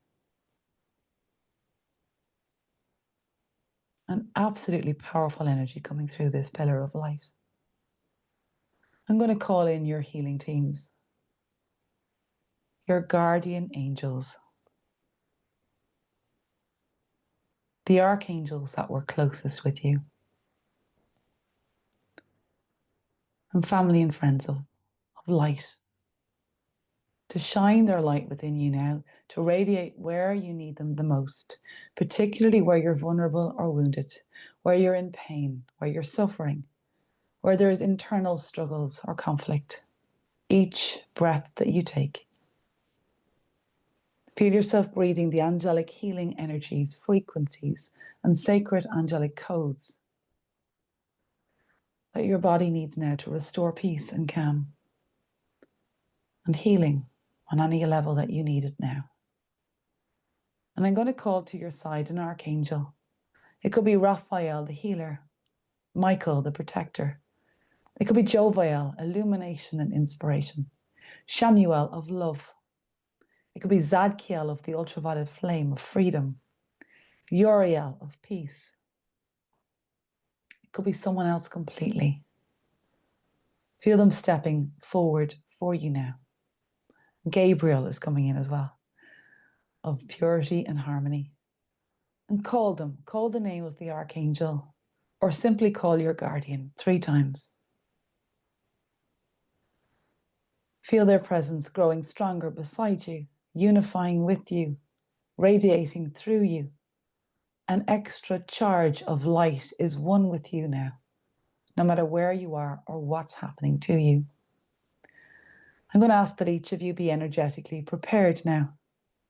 An absolutely powerful energy coming through this pillar of light. I'm going to call in your healing teams, your guardian angels, the archangels that were closest with you, and family and friends of light, to shine their light within you now, to radiate where you need them the most, particularly where you're vulnerable or wounded, where you're in pain, where you're suffering, where there's internal struggles or conflict. Each breath that you take, feel yourself breathing the angelic healing energies, frequencies, and sacred angelic codes that your body needs now to restore peace and calm and healing on any level that you need it now. And I'm going to call to your side an archangel. It could be Raphael, the healer, Michael, the protector. It could be Joviel, illumination and inspiration, Shamuel of love. It could be Zadkiel of the ultraviolet flame of freedom, Uriel of peace. It could be someone else completely. Feel them stepping forward for you now. Gabriel is coming in as well, of purity and harmony. And call them, call the name of the archangel, or simply call your guardian 3 times. Feel their presence growing stronger beside you, unifying with you, radiating through you. An extra charge of light is one with you now, no matter where you are or what's happening to you. I'm going to ask that each of you be energetically prepared now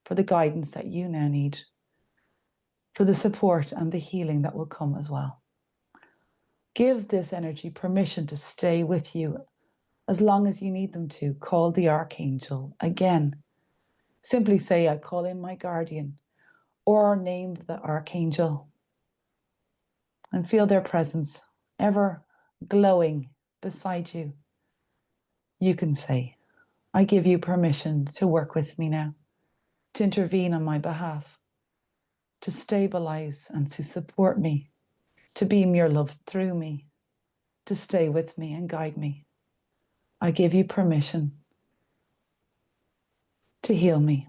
for the guidance that you now need, for the support and the healing that will come as well. Give this energy permission to stay with you as long as you need them to. Call the archangel again. Simply say, I call in my guardian, or name the archangel, and feel their presence ever glowing beside you. You can say, I give you permission to work with me now, to intervene on my behalf, to stabilize and to support me, to beam your love through me, to stay with me and guide me. I give you permission to heal me.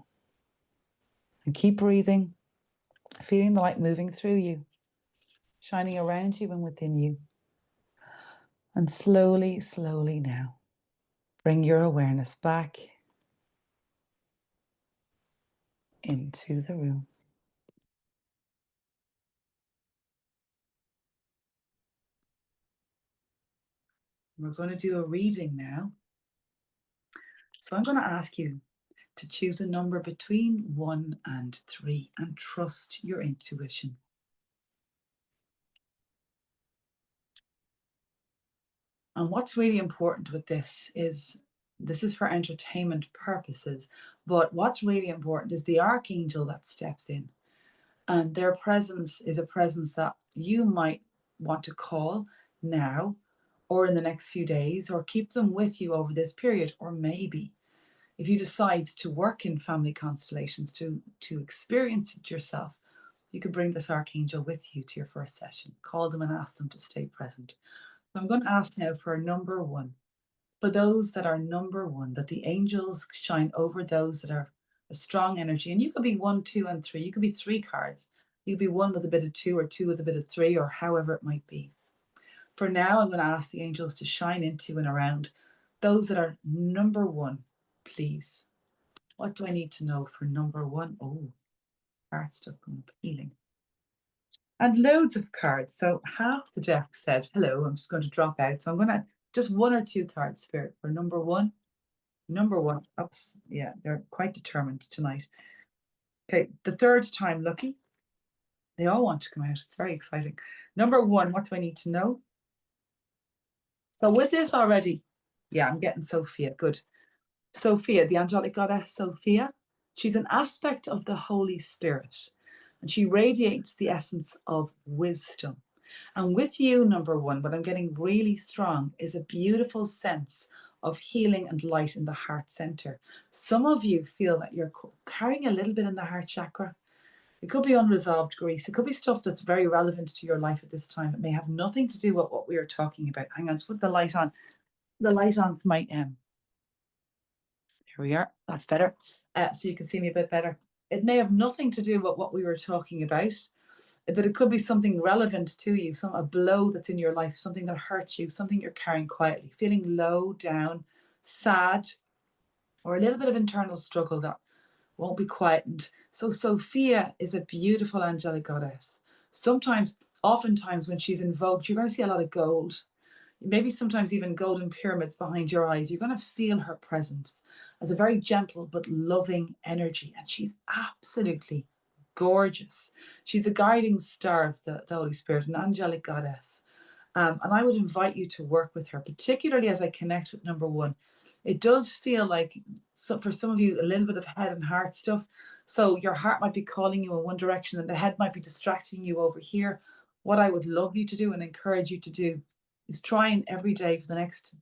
And keep breathing, feeling the light moving through you, shining around you and within you. And slowly, slowly now, bring your awareness back into the room. We're going to do a reading now. So I'm going to ask you to choose a number between 1 and 3 and trust your intuition. And what's really important with this is for entertainment purposes, but what's really important is the archangel that steps in. And their presence is a presence that you might want to call now or in the next few days, or keep them with you over this period. Or maybe if you decide to work in family constellations, to experience it yourself, you could bring this archangel with you to your first session. Call them and ask them to stay present. So I'm going to ask now for number 1. For those that are number 1, that the angels shine over those that are a strong energy. And you could be 1, 2, and 3. You could be 3 cards. You could be 1 with a bit of 2, or 2 with a bit of 3, or however it might be. For now, I'm going to ask the angels to shine into and around those that are number 1, please. What do I need to know for number 1? Oh, card stuff going up, healing. And loads of cards. So half the deck said hello. I'm just going to drop out. So I'm going to just 1 or 2 cards, Spirit, for number 1. Number 1. Oops. Yeah, they're quite determined tonight. Okay, the 3rd time lucky. They all want to come out. It's very exciting. Number 1, what do I need to know? So with this already, yeah, I'm getting Sophia. Good. Sophia, the angelic goddess Sophia, she's an aspect of the Holy Spirit, and she radiates the essence of wisdom. And with you, number 1, what I'm getting really strong is a beautiful sense of healing and light in the heart center. Some of you feel that you're carrying a little bit in the heart chakra. It could be unresolved grief. It could be stuff that's very relevant to your life at this time. It may have nothing to do with what we are talking about. Hang on, just put the light on. The light on for my Here we are. That's better. So you can see me a bit better. It may have nothing to do with what we were talking about, but it could be something relevant to you, a blow that's in your life, something that hurts you, something you're carrying quietly, feeling low, down, sad, or a little bit of internal struggle that won't be quietened. So Sophia is a beautiful angelic goddess. Oftentimes when she's invoked, you're going to see a lot of gold. Maybe sometimes even golden pyramids behind your eyes. You're going to feel her presence as a very gentle but loving energy. And she's absolutely gorgeous. She's a guiding star of the Holy Spirit, an angelic goddess. And I would invite you to work with her, particularly as I connect with number 1. It does feel like, for some of you, a little bit of head and heart stuff. So your heart might be calling you in one direction and the head might be distracting you over here. What I would love you to do and encourage you to do is trying every day for the next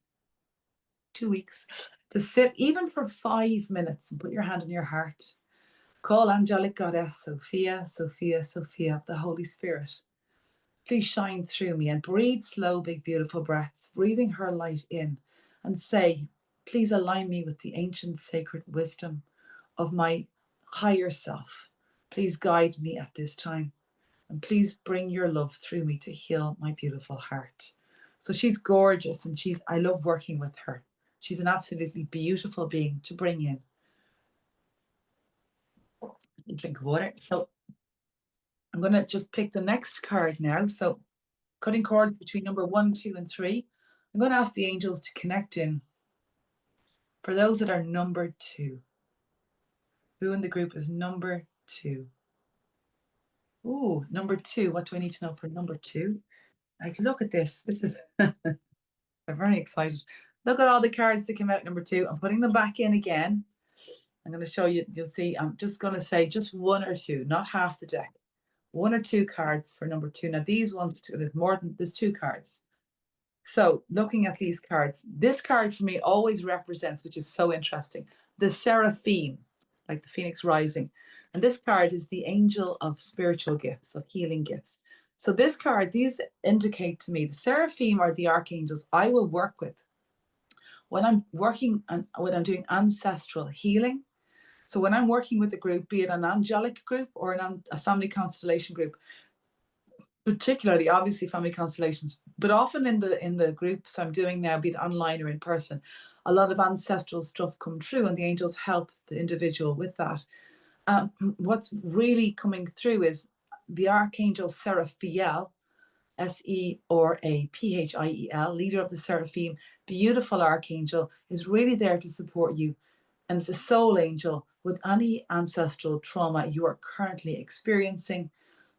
2 weeks to sit even for 5 minutes and put your hand on your heart. Call angelic goddess Sophia, Sophia, Sophia, the Holy Spirit. Please shine through me, and breathe slow, big, beautiful breaths, breathing her light in, and say, please align me with the ancient sacred wisdom of my higher self. Please guide me at this time, and please bring your love through me to heal my beautiful heart. So she's gorgeous, and I love working with her. She's an absolutely beautiful being to bring in. Drink of water. So I'm going to just pick the next card now. So cutting cords between number 1, 2, and 3. I'm going to ask the angels to connect in for those that are number 2. Who in the group is number 2? Ooh, number 2. What do I need to know for number 2? Like, look at this. This is I'm very excited. Look at all the cards that came out number 2. I'm putting them back in again. I'm going to show you. You'll see. I'm just going to say just 1 or 2, not half the deck. 1 or 2 cards for number 2. Now these ones, there's 2 cards. So looking at these cards, this card for me always represents, which is so interesting, the seraphim, like the phoenix rising. And this card is the angel of spiritual gifts, of healing gifts. So this card, these indicate to me the seraphim are the archangels I will work with when I'm doing ancestral healing. So when I'm working with a group, be it an angelic group or a family constellation group, particularly obviously family constellations, but often in the groups I'm doing now, be it online or in person, a lot of ancestral stuff come through and the angels help the individual with that. What's really coming through is the archangel Seraphiel, Seoraphiel, leader of the Seraphim, beautiful archangel, is really there to support you. And it's a soul angel with any ancestral trauma you are currently experiencing.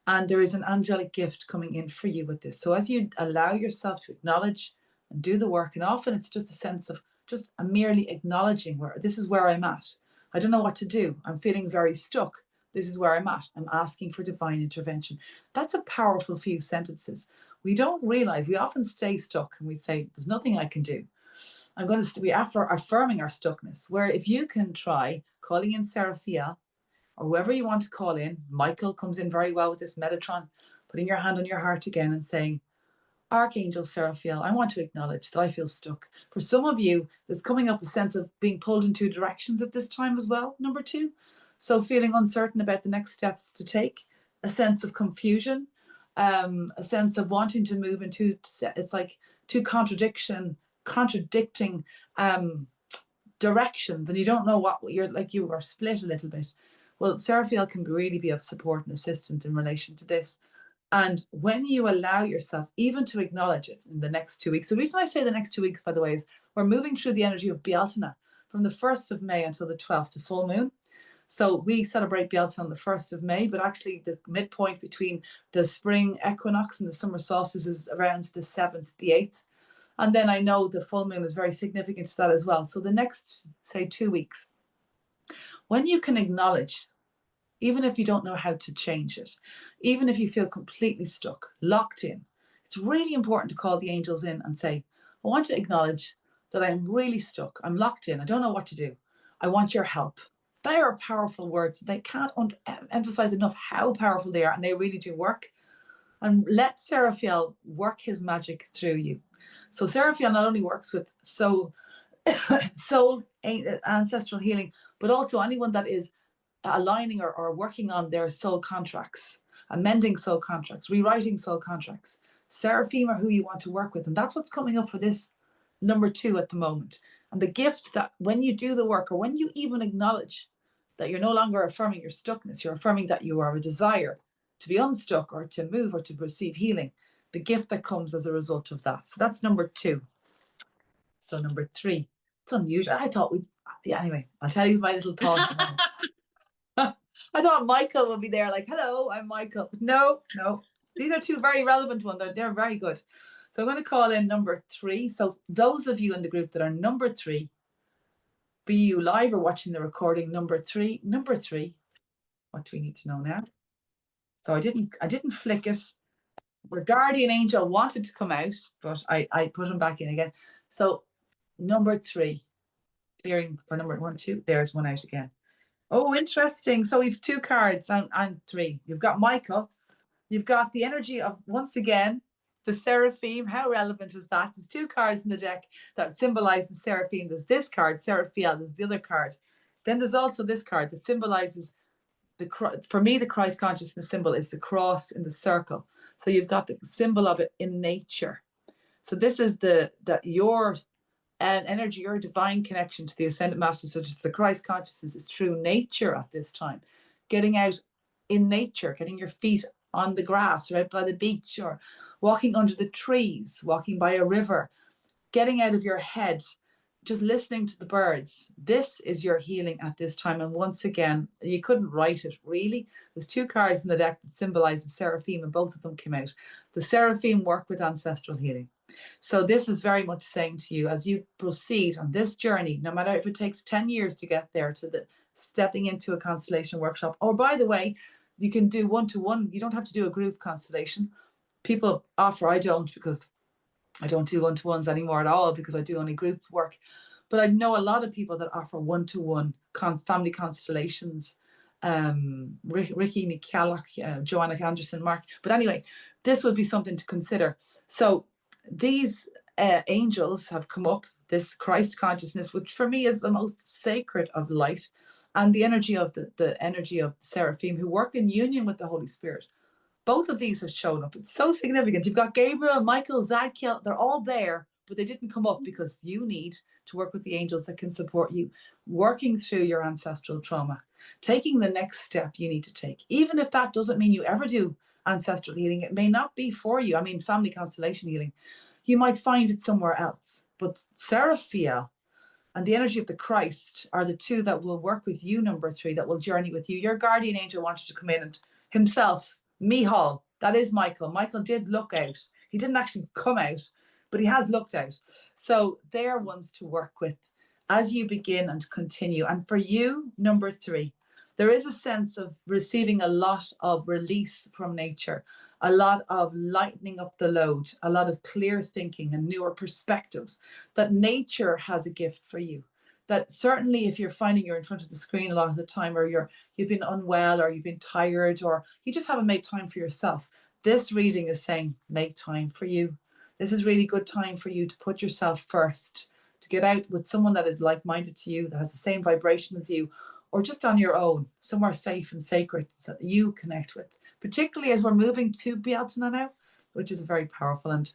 And there is an angelic gift coming in for you with this. So as you allow yourself to acknowledge and do the work, and often it's just a sense of just merely acknowledging where this is where I'm at. I don't know what to do. I'm feeling very stuck. This is where I'm at. I'm asking for divine intervention. That's a powerful few sentences. We don't realize, we often stay stuck and we say, there's nothing I can do. I'm going to be affirming our stuckness, where if you can try calling in Seraphiel, or whoever you want to call in, Michael comes in very well with this Metatron, putting your hand on your heart again and saying, Archangel Seraphiel, I want to acknowledge that I feel stuck. For some of you, there's coming up a sense of being pulled in two directions at this time as well, number 2. So feeling uncertain about the next steps to take, a sense of confusion, a sense of wanting to move into, it's like two contradicting directions, and you don't know what you're like, you are split a little bit. Well, Seraphiel can really be of support and assistance in relation to this. And when you allow yourself even to acknowledge it in the next 2 weeks, the reason I say the next 2 weeks, by the way, is we're moving through the energy of Bealtaine from the 1st of May until the 12th, to full moon. So we celebrate Bealtaine on the 1st of May, but actually the midpoint between the spring equinox and the summer solstice is around the 7th, the 8th. And then I know the full moon is very significant to that as well. So the next, say, 2 weeks, when you can acknowledge, even if you don't know how to change it, even if you feel completely stuck, locked in, it's really important to call the angels in and say, I want to acknowledge that I'm really stuck. I'm locked in. I don't know what to do. I want your help. They are powerful words. They can't emphasize enough how powerful they are, and they really do work. And let Seraphiel work his magic through you. So Seraphiel not only works with soul ancestral healing, but also anyone that is aligning or working on their soul contracts, amending soul contracts, rewriting soul contracts. Seraphim are who you want to work with. And that's what's coming up for this number 2 at the moment. And the gift that when you do the work, or when you even acknowledge that you're no longer affirming your stuckness, you're affirming that you are a desire to be unstuck or to move or to receive healing, the gift that comes as a result of that. So that's number 2. So number 3, it's unusual. I thought anyway, I'll tell you my little thought. I thought Michael would be there like, hello, I'm Michael. But no. These are 2 very relevant ones. They're very good. So I'm going to call in number 3. So those of you in the group that are number 3, be you live or watching the recording, number 3, what do we need to know now? So I didn't flick it. Our guardian angel wanted to come out, but I put him back in again. So number 3, clearing for number 1, 2, there's one out again. Oh, interesting. So we've 2 cards and 3. You've got Michael. You've got the energy of, once again, the Seraphim. How relevant is that? There's 2 cards in the deck that symbolize the Seraphim. There's this card, Seraphiel. There's the other card. Then there's also this card that symbolizes for me, the Christ consciousness symbol is the cross in the circle. So you've got the symbol of it in nature. So this is your energy, your divine connection to the Ascended Master, so to the Christ consciousness, is true nature at this time. Getting out in nature, getting your feet on the grass, right by the beach, or walking under the trees, walking by a river, getting out of your head, just listening to the birds. This is your healing at this time. And once again, you couldn't write it really. There's 2 cards in the deck that symbolize the Seraphim, and both of them came out. The Seraphim work with ancestral healing. So this is very much saying to you, as you proceed on this journey, no matter if it takes 10 years to get there, to the stepping into a constellation workshop, or by the way, you can do one-to-one. You don't have to do a group constellation. People offer, I don't, because I don't do one-to-ones anymore at all, because I do only group work. But I know a lot of people that offer one-to-one family constellations. Ricky Nikalak, Joanna Anderson, Mark. But anyway, this would be something to consider. So these angels have come up, this Christ consciousness, which for me is the most sacred of light, and the energy of the energy of the Seraphim, who work in union with the Holy Spirit. Both of these have shown up. It's so significant. You've got Gabriel, Michael, Zadkiel, they're all there, but they didn't come up because you need to work with the angels that can support you, working through your ancestral trauma, taking the next step you need to take. Even if that doesn't mean you ever do ancestral healing. It may not be for you. I mean, family constellation healing, you might find it somewhere else. But Seraphiel and the energy of the Christ are the two that will work with you, number 3, that will journey with you. Your guardian angel wanted to come in and himself, Mihal, that is Michael. Michael did look out. He didn't actually come out, but he has looked out. So they are ones to work with as you begin and continue. And for you, number 3, there is a sense of receiving a lot of release from nature, a lot of lightening up the load, a lot of clear thinking and newer perspectives, that nature has a gift for you. That certainly if you're finding you're in front of the screen a lot of the time, or you've been unwell, or you've been tired, or you just haven't made time for yourself, this reading is saying, make time for you. This is really good time for you to put yourself first, to get out with someone that is like-minded to you, that has the same vibration as you, or just on your own, somewhere safe and sacred that you connect with. Particularly as we're moving to Bealtaine now, which is very powerful. And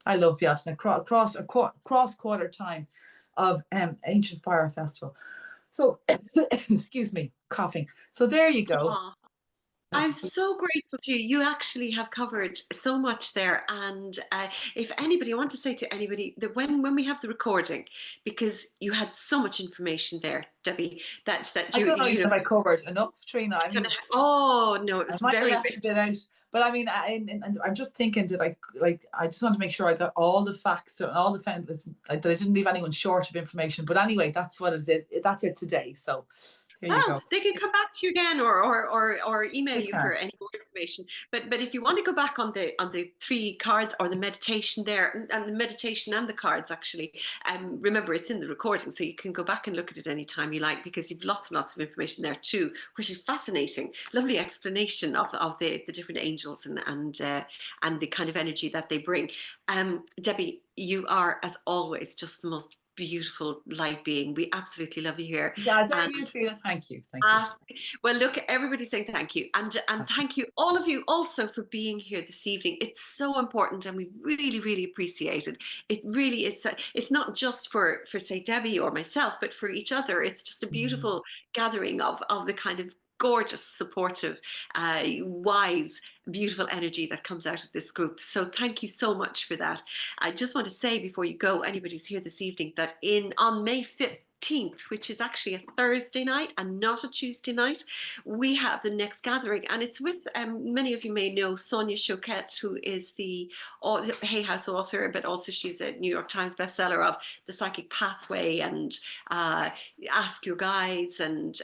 I love Bealtaine, cross quarter time of Ancient Fire Festival. So, excuse me, coughing. So there you go. Aw. I'm so grateful to you. You actually have covered so much there. And if anybody, I want to say to anybody that when we have the recording, because you had so much information there, Debbie, that I don't know if I covered enough, Trina. I mean, oh no, it was very left a bit out. But I mean, I'm just thinking, I just want to make sure I got all the facts and all the that I didn't leave anyone short of information. But anyway, that's what it is. That's it today. So there you go. They can come back to you again, or email you for any more information. But if you want to go back on the 3 cards or the meditation there, and the meditation and the cards actually, remember it's in the recording, so you can go back and look at it anytime you like, because you've lots and lots of information there too, which is fascinating. Lovely explanation of the different angels and the kind of energy that they bring. Debbie, you are, as always, just the most beautiful light being. We absolutely love you here. Yeah, you, Trina. Thank you. Thank you. Well, look, everybody's saying thank you, and thank you, all of you, also for being here this evening. It's so important, and we really, really appreciate it. It really is. It's not just for say Debbie or myself, but for each other. It's just a beautiful gathering of the kind of gorgeous, supportive, wise, beautiful energy that comes out of this group. So thank you so much for that. I just want to say before you go, anybody's here this evening, that on May 15th, which is actually a Thursday night and not a Tuesday night, we have the next gathering, and it's with many of you may know Sonia Choquette, who is the Hay House author, but also she's a New York Times bestseller of The Psychic Pathway and Ask Your Guides, and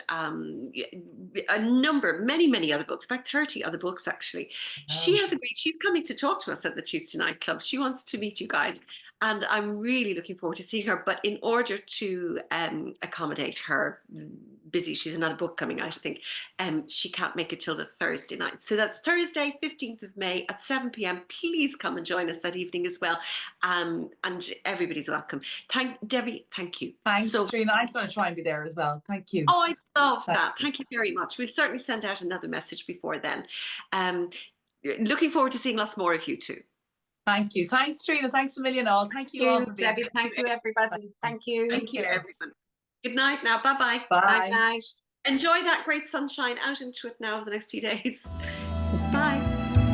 many other books, about 30 other books actually. She has agreed, she's coming to talk to us at the Tuesday Night Club. She wants to meet you guys, and I'm really looking forward to seeing her. But in order to accommodate her busy, she's another book coming out, I think, she can't make it till the Thursday night. So that's Thursday, 15th of May at 7 p.m. Please come and join us that evening as well. And everybody's welcome. Debbie, thank you. Thanks, Trina. I'm going to try and be there as well. Thank you. Oh, I love that. Thank you very much. We'll certainly send out another message before then. Looking forward to seeing lots more of you too. Thank you. Thanks, Trina. Thanks a million all. Thank you all. Debbie. Thank you, everybody. Thank you. Thank you, everyone. Good night now. Bye-bye. Bye. Good night. Enjoy that great sunshine out into it now over the next few days. Bye.